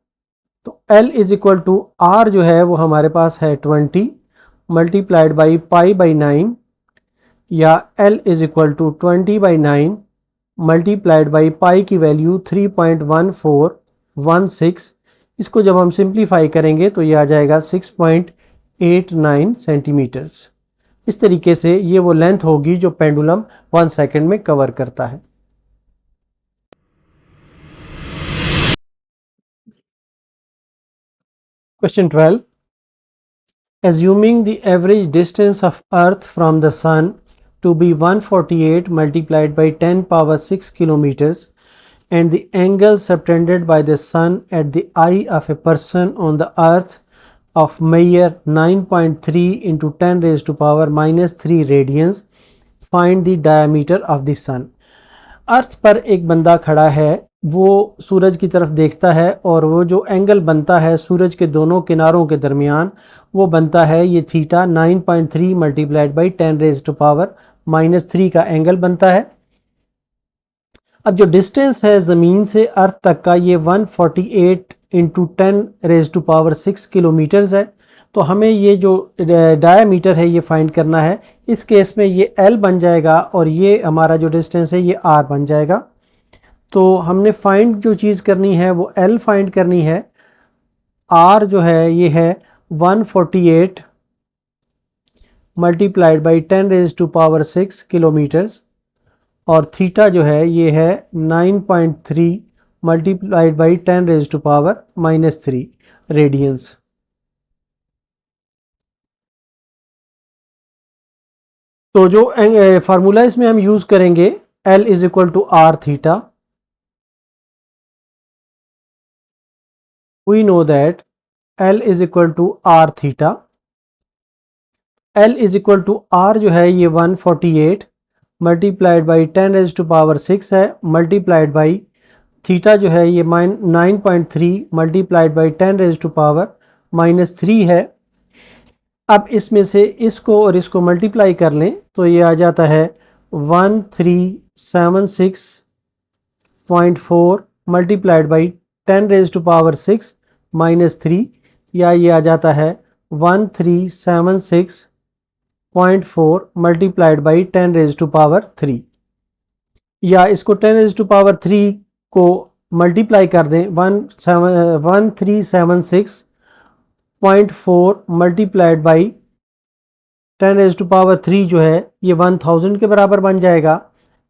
तो L is equal to R जो है वो हमारे पास है 20 मल्टीप्लाइड बाई पाई बाई 9, या L is equal to 20/9 multiplied by pi की value 3.1416। इसको जब हम सिंप्लीफाई करेंगे तो ये आ जाएगा 6.89 सेंटीमीटर्स। इस तरीके से ये वो लेंथ होगी जो पेंडुलम 1 सेकंड में कवर करता है। Question 12, assuming the average distance of earth from the sun to be 148 multiplied by 10 power 6 kilometers and the angle subtended by the sun at the eye of a person on the earth of measure 9.3 into 10 raised to power minus 3 radians, find the diameter of the sun। अर्थ पर एक बंदा खड़ा है, वो सूरज की तरफ देखता है और वो जो एंगल बनता है सूरज के दोनों किनारों के दरमियान वो बनता है ये theta 9.3 multiplied by 10 raise to power minus 3 का एंगल बनता है। अब जो डिस्टेंस है ज़मीन से अर्थ तक का ये 148 into 10 raise to power 6 kilometres है। तो हमें ये जो डायामीटर है ये फाइंड करना है। इस केस में ये L बन जाएगा और ये हमारा जो डिस्टेंस है ये R बन जाएगा। तो हमने फाइंड जो चीज़ करनी है वो L फाइंड करनी है। R जो है ये है 148 multiplied by 10 raise to power 6 kilometres और थीटा जो है ये है 9.3 multiplied by 10 raise to power minus 3 radians. तो जो फार्मूला इसमें हम यूज करेंगे L is equal to R theta. We know that L is equal to R theta. L is equal to R जो है ये 148 multiplied by 10 raise to power 6 है multiplied by theta जो है ये 9.3 multiplied by 10 raise to power minus 3 है। अब इसमें से इसको और इसको मल्टीप्लाई कर लें तो ये आ जाता है 1376.4 multiplied by 10 raise to power 6 minus 3 या ये आ जाता है 1376.4 multiplied by 10 raise to power 3 या इसको 10 रेज टू पावर 3 को मल्टीप्लाई कर दें 1376.4 multiplied by 10 raise to power 3 जो है ये 1000 के बराबर बन जाएगा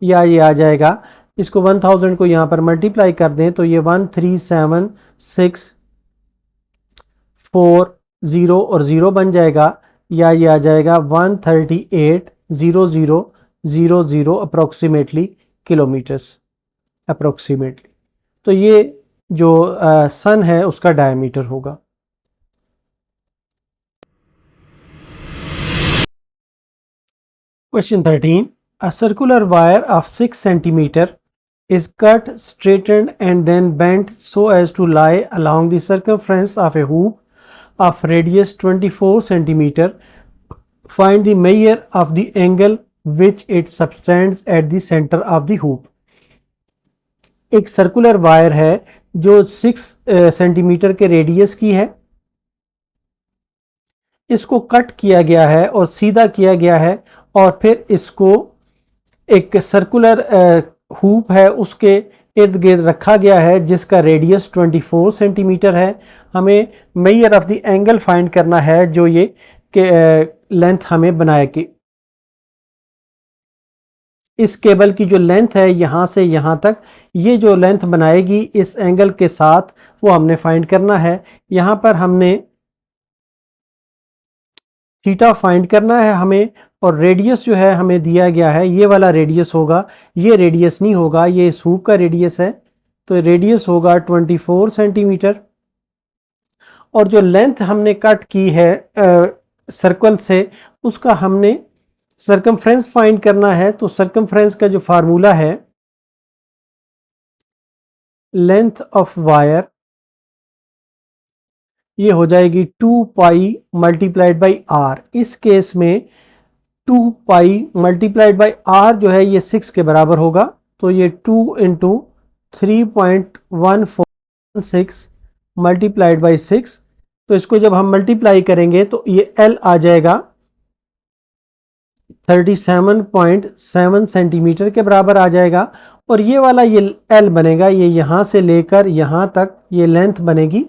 या ये आ जाएगा इसको 1000 को यहाँ पर मल्टीप्लाई कर दें तो ये 137640 और 0 बन जाएगा या ये आ जाएगा 138,000 अप्रोक्सीमेटली किलोमीटर्स अप्रोक्सीमेटली। तो ये जो सन है उसका डायमीटर होगा। Question 13. A circular wire of 6 centimeter is cut, straightened and then bent so as to lie along the circumference of a hoop of radius 24 centimeter. Find the measure of the angle which it subtends at the center of the hoop. एक circular wire है जो 6 centimetre के radius की है। इसको cut किया गया है और सीधा किया गया है और फिर इसको एक सर्कुलर हुप है उसके इर्द गिर्द रखा गया है जिसका रेडियस 24 सेंटीमीटर है। हमें measure of the angle find करना है जो ये लेंथ हमें बनाएगी। इस केबल की जो लेंथ है यहाँ से यहाँ तक ये जो लेंथ बनाएगी इस एंगल के साथ वो हमने फाइंड करना है। यहाँ पर हमने थीटा फाइंड करना है हमें और रेडियस जो है हमें दिया गया है ये वाला रेडियस होगा, ये रेडियस नहीं होगा, ये इस हुप का रेडियस है तो रेडियस होगा 24 सेंटीमीटर। और जो लेंथ हमने कट की है सर्कल से उसका हमने सर्कमफ्रेंस फाइंड करना है। तो सर्कमफ्रेंस का जो फार्मूला है लेंथ ऑफ वायर ये हो जाएगी 2 पाई मल्टीप्लाइड बाई आर। इस केस में 2 पाई मल्टीप्लाइड बाई आर जो है ये 6 के बराबर होगा तो ये 2 इंटू 3.146 मल्टीप्लाइड बाई 6। तो इसको जब हम मल्टीप्लाई करेंगे तो ये L आ जाएगा 37.7 सेंटीमीटर के बराबर आ जाएगा। और ये वाला ये एल बनेगा, ये यहाँ से लेकर यहाँ तक ये लेंथ बनेगी,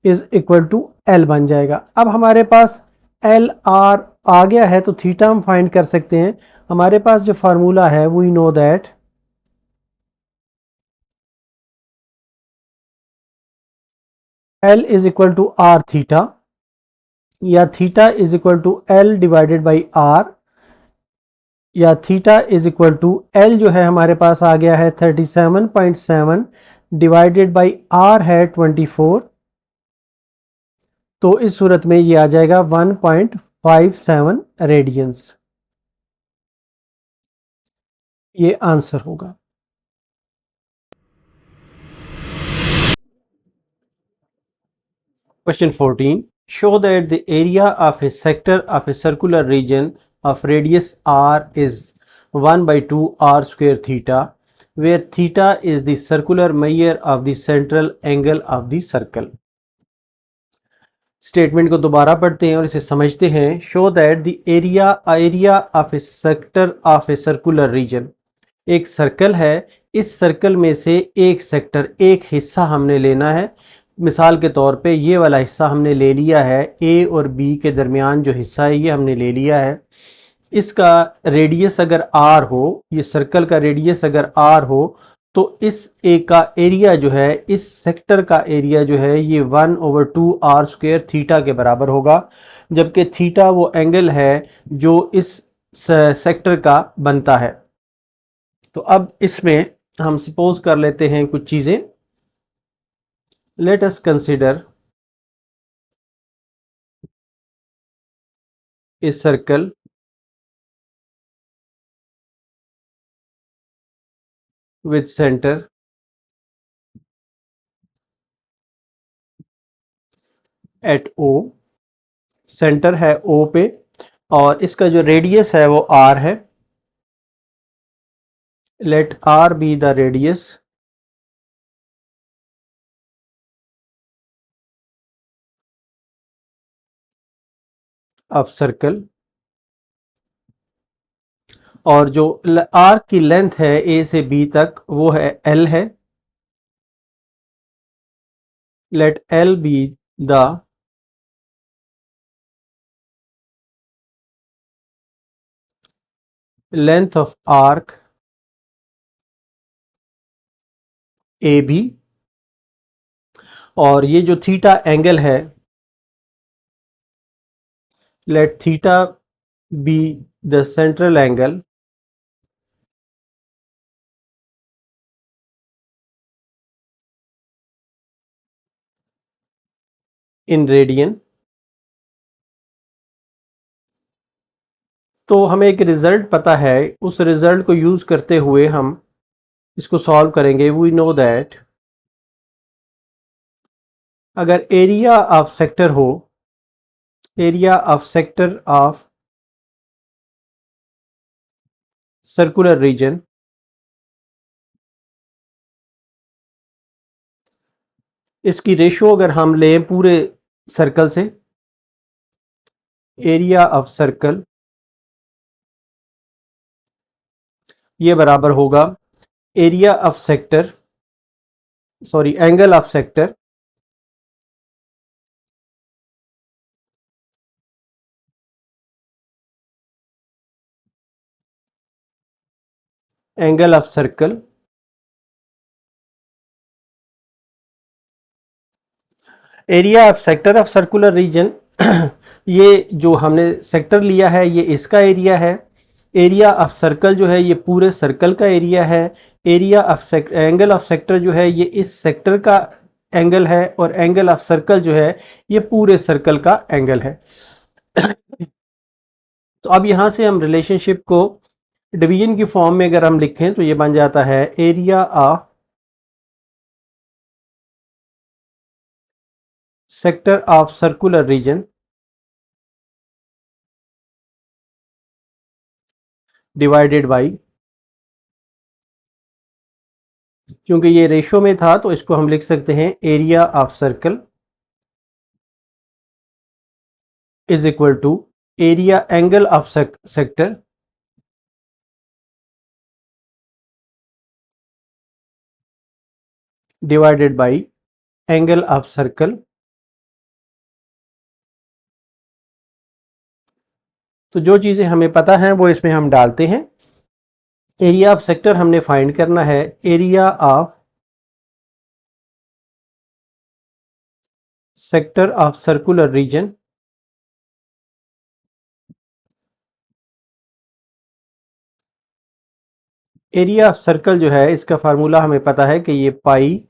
इज इक्वल टू एल बन जाएगा। अब हमारे पास एल आर आ गया है तो थीटा हम फाइंड कर सकते हैं। हमारे पास जो फार्मूला है we know that L is equal to R theta, या theta is equal to L divided by R, या theta is equal to L जो है हमारे पास आ गया है 37.7 डिवाइडेड बाई आर है 24। तो इस सूरत में ये आ जाएगा 1.57 रेडियंस, ये आंसर होगा। Question 14. Show that the area of a sector of a circular region of radius r is 1 by 2 r square theta, where theta is the circular measure of the central angle of the circle. Statement को दोबारा पढ़ते हैं और इसे समझते हैं। Show that the area of A sector of a circular region, एक circle है, इस सर्कल में से एक सेक्टर, एक हिस्सा हमने लेना है। मिसाल के तौर पे ये वाला हिस्सा हमने ले लिया है, ए और बी के दरमियान जो हिस्सा है ये हमने ले लिया है। इसका रेडियस अगर आर हो, ये सर्कल का रेडियस अगर आर हो, तो इस ए का एरिया जो है, इस सेक्टर का एरिया जो है ये 1/2 आर स्क्वायर थीटा के बराबर होगा, जबकि थीटा वो एंगल है जो इस सेक्टर का बनता है। तो अब इसमें हम सपोज कर लेते हैं कुछ चीज़ें। Let us consider a circle with centre at O, centre है ओ पे और इसका जो रेडियस है वो आर है। Let R be the radius of circle, और जो आर की लेंथ है ए से बी तक वो है एल है। Let L be the length of arc A B, और ये जो थीटा एंगल है, let theta be the central angle in radian. तो हमें एक रिजल्ट पता है, उस रिजल्ट को यूज करते हुए हम इसको सॉल्व करेंगे। वी नो दैट अगर एरिया ऑफ सेक्टर हो, area of sector of circular region, इसकी रेशो अगर हम लें पूरे सर्कल से, एरिया ऑफ सर्कल ये बराबर होगा area of sector, sorry angle of sector angle of circle area of sector of circular region. ये जो हमने सेक्टर लिया है ये इसका एरिया है। एरिया ऑफ सर्कल जो है ये पूरे सर्कल का एरिया है। Area of angle of sector जो है ये इस सेक्टर का एंगल है, और एंगल ऑफ सर्कल जो है ये पूरे सर्कल का एंगल है। तो अब यहां से हम रिलेशनशिप को डिवीजन की फॉर्म में अगर हम लिखें तो ये बन जाता है area of sector of circular region divided by, क्योंकि ये रेशो में था तो इसको हम लिख सकते हैं area of circle is equal to area angle of sector divided by angle of circle। तो जो चीज़ें हमें पता हैं वो इसमें हम डालते हैं। एरिया ऑफ सेक्टर हमने फाइंड करना है, area of sector of circular region area of circle जो है इसका फार्मूला हमें पता है कि ये पाई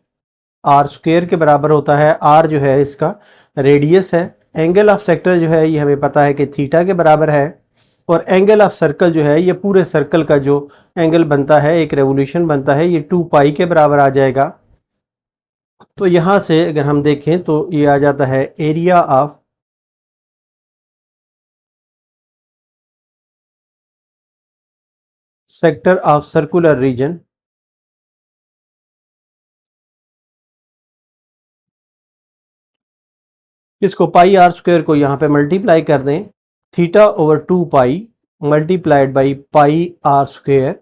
आर स्क्वेयर के बराबर होता है। आर जो है इसका रेडियस है। एंगल ऑफ सेक्टर जो है ये हमें पता है कि थीटा के बराबर है। और एंगल ऑफ सर्कल जो है ये पूरे सर्कल का जो एंगल बनता है, एक रेवोल्यूशन बनता है, ये 2 पाई के बराबर आ जाएगा। तो यहाँ से अगर हम देखें तो ये आ जाता है area of sector of circular region इसको पाई आर स्क्वायर को यहाँ पे मल्टीप्लाई कर दें, theta over 2 pi multiplied by pi R square.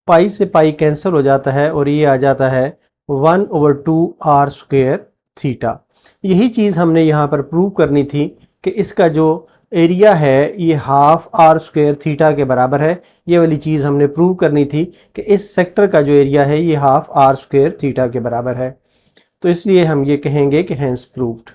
Pi से पाई कैंसिल हो जाता है और ये आ जाता है 1 ओवर 2 आर स्क्वायर थीटा। यही चीज़ हमने यहाँ पर प्रूव करनी थी कि इसका जो एरिया है ये हाफ आर स्क्वायर थीटा के बराबर है। ये वाली चीज़ हमने प्रूव करनी थी कि इस सेक्टर का जो एरिया है ये हाफ आर स्क्वायर थीटा के बराबर है। तो इसलिए हम ये कहेंगे कि hence proved.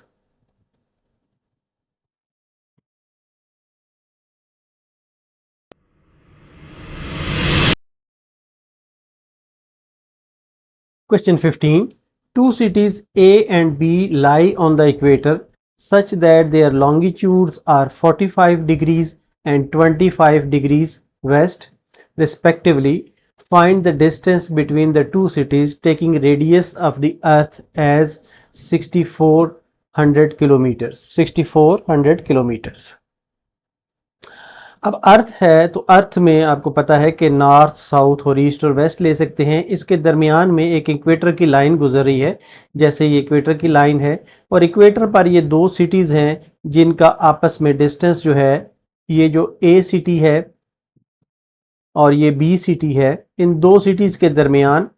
Question 15. Two cities A and B lie on the equator such that their longitudes are 45 degrees and 25 degrees west, respectively. Find the distance between the two cities taking radius of the earth as 6400 kilometers. 6400 kilometers. अब अर्थ है तो अर्थ में आपको पता है कि north south और east और वेस्ट ले सकते हैं। इसके दरमियान में एक इक्वेटर की लाइन गुजर रही है, जैसे ये इक्वेटर की लाइन है और इक्वेटर पर ये दो सिटीज़ हैं जिनका आपस में डिस्टेंस जो है, ये जो ए सिटी है और ये बी सिटी है, इन दो सिटीज़ के दरमियान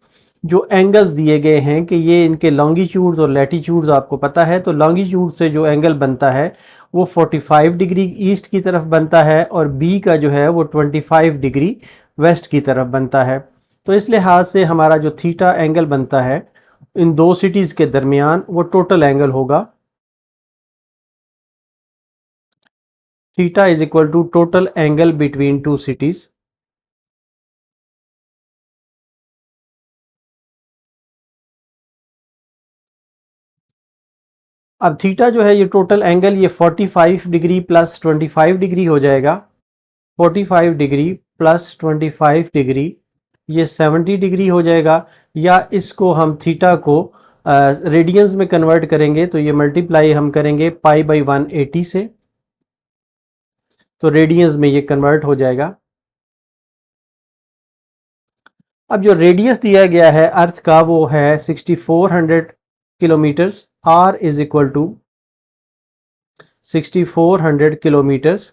जो एंगल्स दिए गए हैं कि ये इनके लॉन्गिट्यूड्स और लैटिट्यूड्स आपको पता है। तो लॉन्गिट्यूड से जो एंगल बनता है वो 45 डिग्री ईस्ट की तरफ बनता है और बी का जो है वो 25 डिग्री वेस्ट की तरफ बनता है। तो इस लिहाज से हमारा जो थीटा एंगल बनता है इन दो सिटीज़ के दरमियान वो टोटल एंगल होगा theta is equal to total angle between two cities. अब थीटा जो है ये टोटल एंगल ये 45 डिग्री प्लस 25 डिग्री हो जाएगा। 45 डिग्री प्लस 25 डिग्री ये 70 डिग्री हो जाएगा। या इसको हम थीटा को रेडियंस में कन्वर्ट करेंगे तो ये मल्टीप्लाई हम करेंगे पाई बाई 180 से, तो रेडियंस में ये कन्वर्ट हो जाएगा। अब जो रेडियस दिया गया है अर्थ का वो है 6400 kilometres. R is equal to 6400 kilometres.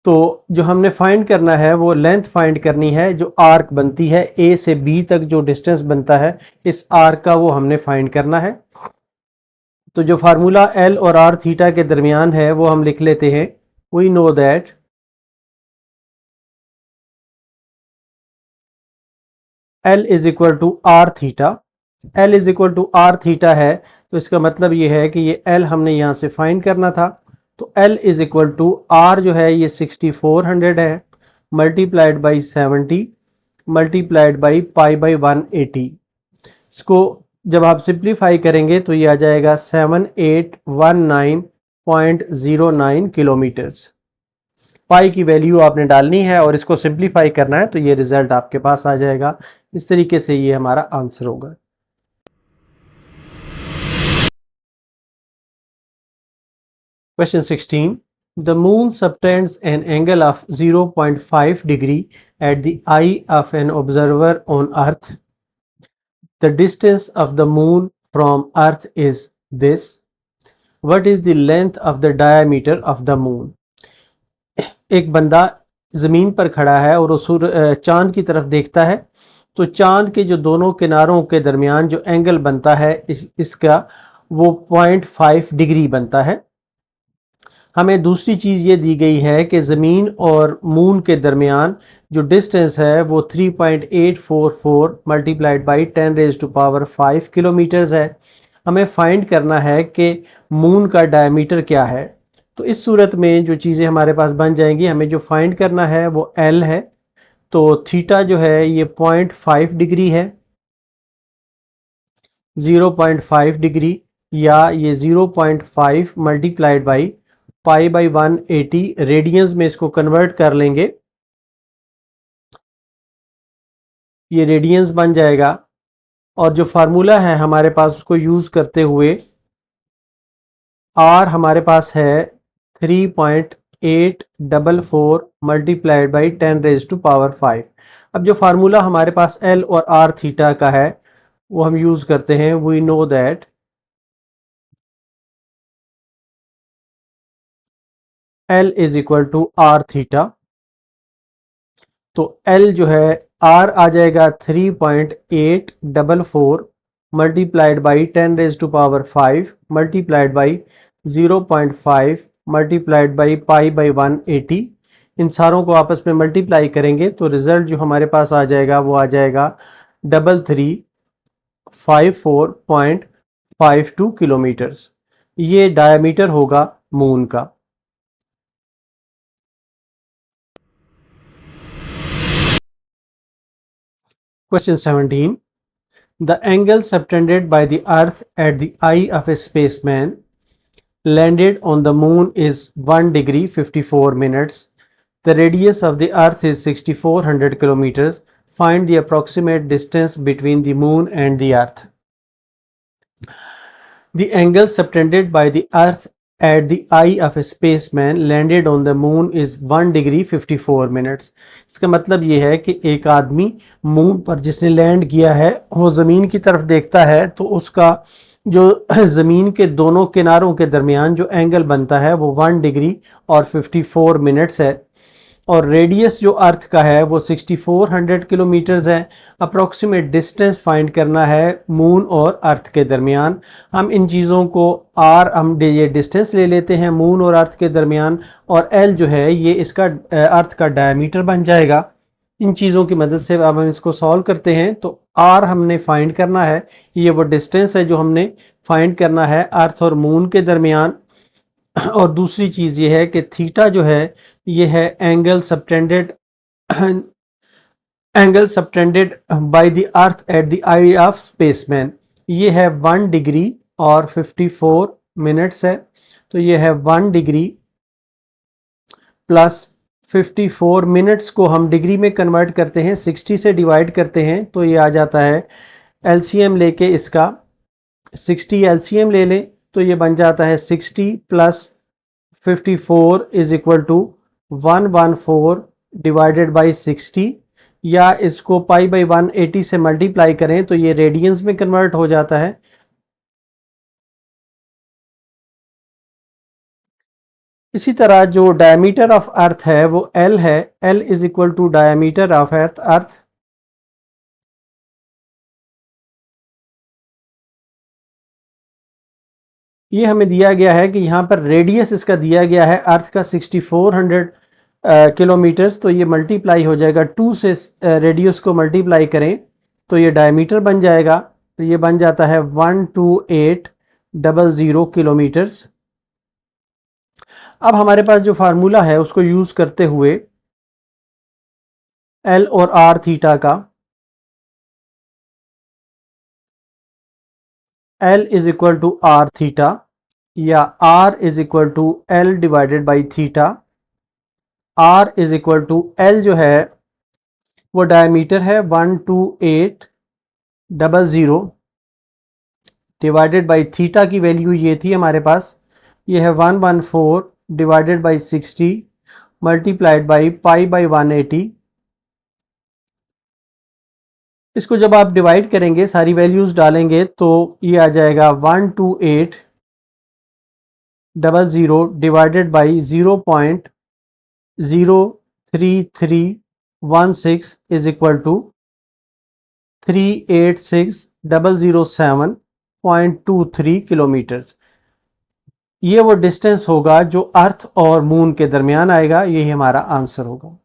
तो जो हमने फाइंड करना है वो लेंथ फाइंड करनी है जो आर्क बनती है ए से बी तक, जो डिस्टेंस बनता है इस आर्क का वो हमने फाइंड करना है। तो जो फार्मूला एल और आर थीटा के दरमियान है वो हम लिख लेते हैं। We know that L is equal to R theta. L is equal to R theta है तो इसका मतलब ये है कि ये एल हमने यहाँ से फाइंड करना था। तो L is equal to R जो है ये 6400 है multiplied by 70 multiplied by pi by 180। इसको जब आप सिंप्लीफाई करेंगे तो ये आ जाएगा 7819.09 किलोमीटर्स। पाई की वैल्यू आपने डालनी है और इसको सिंप्लीफाई करना है तो ये रिजल्ट आपके पास आ जाएगा। इस तरीके से ये हमारा आंसर होगा। Question 16. The moon subtends an angle of 0.5 degree at the eye of an observer on Earth. The distance of the moon from Earth is this. What is the length of the diameter of the moon? एक बंदा ज़मीन पर खड़ा है और वो चांद की तरफ देखता है, तो चांद के जो दोनों किनारों के दरमियान जो एंगल बनता है इसका वो 0.5 डिग्री बनता है। हमें दूसरी चीज़ ये दी गई है कि ज़मीन और मून के दरमियान जो डिस्टेंस है वो 3.844 मल्टीप्लाइड बाई 10⁻⁵ किलोमीटर्स है। हमें फाइंड करना है कि मून का डायमीटर क्या है। तो इस सूरत में जो चीज़ें हमारे पास बन जाएंगी, हमें जो फाइंड करना है वो एल है। तो थीटा जो है ये 0.5 डिग्री है, 0.5 डिग्री, या ये 0.5 multiplied by pi by 180 radians में इसको कन्वर्ट कर लेंगे, ये रेडियंस बन जाएगा। और जो फार्मूला है हमारे पास उसको यूज़ करते हुए आर हमारे पास है 3.844 मल्टीप्लाइड बाई 10⁻⁵। अब जो फार्मूला हमारे पास एल और आर थीटा का है वो हम यूज़ करते हैं। We know that L is equal to R theta. तो एल जो है आर आ जाएगा 3.844 multiplied by 10⁻⁵ multiplied by 0.5 multiplied by pi by 180। इन सारों को आपस में मल्टीप्लाई करेंगे तो रिजल्ट जो हमारे पास आ जाएगा वो आ जाएगा 3354.52 किलोमीटर्स। ये डायमीटर होगा मून का। Question 17. The angle subtended by the Earth at the eye of a spaceman landed on the moon is 1 degree 54 minutes. The radius of the Earth is 6400 kilometers. Find the approximate distance between the moon and the Earth. The angle subtended by the Earth at the eye of a spaceman landed on the moon is 1 degree 54 minutes. इसका मतलब ये है कि एक आदमी moon पर जिसने land किया है वो ज़मीन की तरफ देखता है, तो उसका जो ज़मीन के दोनों किनारों के दरमियान जो एंगल बनता है वो 1 डिग्री और 54 मिनट्स है। और रेडियस जो अर्थ का है वो 6400 किलोमीटर्स है। अप्रॉक्सीमेट डिस्टेंस फाइंड करना है मून और अर्थ के दरमियान। हम इन चीज़ों को आर हम ये डिस्टेंस ले लेते हैं मून और अर्थ के दरमियान, और एल जो है ये इसका अर्थ का डायमीटर बन जाएगा। इन चीज़ों की मदद से अब हम इसको सॉल्व करते हैं। तो आर हमने फाइंड करना है, ये वो डिस्टेंस है जो हमने फाइंड करना है अर्थ और मून के दरमियान। और दूसरी चीज़ ये है कि थीटा जो है ये है angle subtended by the earth at the I of spaceman. ये है 1 डिग्री और 54 मिनट्स है। तो ये है 1 डिग्री प्लस 54 मिनट्स को हम डिग्री में कन्वर्ट करते हैं, 60 से डिवाइड करते हैं, तो ये आ जाता है एलसीएम लेके इसका 60 एलसीएम ले लें तो ये बन जाता है 60 plus 54 is equal to 114 divided by 60, या इसको पाई बाई 180 से मल्टीप्लाई करें तो ये रेडियंस में कन्वर्ट हो जाता है। इसी तरह जो डायमीटर ऑफ अर्थ है वो एल है। L is equal to diameter of earth. ये हमें दिया गया है कि यहाँ पर रेडियस इसका दिया गया है अर्थ का 6400 किलोमीटर्स। तो ये मल्टीप्लाई हो जाएगा 2 से रेडियस को मल्टीप्लाई करें तो ये डायमीटर बन जाएगा। तो ये बन जाता है 12800 किलोमीटर्स। अब हमारे पास जो फार्मूला है उसको यूज़ करते हुए एल और आर थीटा का, L is equal to R theta या R is equal to L divided by theta. R is equal to L जो है वो डायमीटर है 12800 डिवाइडेड बाई थीटा की वैल्यू ये थी हमारे पास, ये है 114 divided by 60 multiplied by pi by 180। इसको जब आप डिवाइड करेंगे सारी वैल्यूज़ डालेंगे तो ये आ जाएगा 12800 divided by 0.0 03316 is equal to 386,007.23 kilometres. ये वो डिस्टेंस होगा जो अर्थ और मून के दरमियान आएगा। यही हमारा आंसर होगा।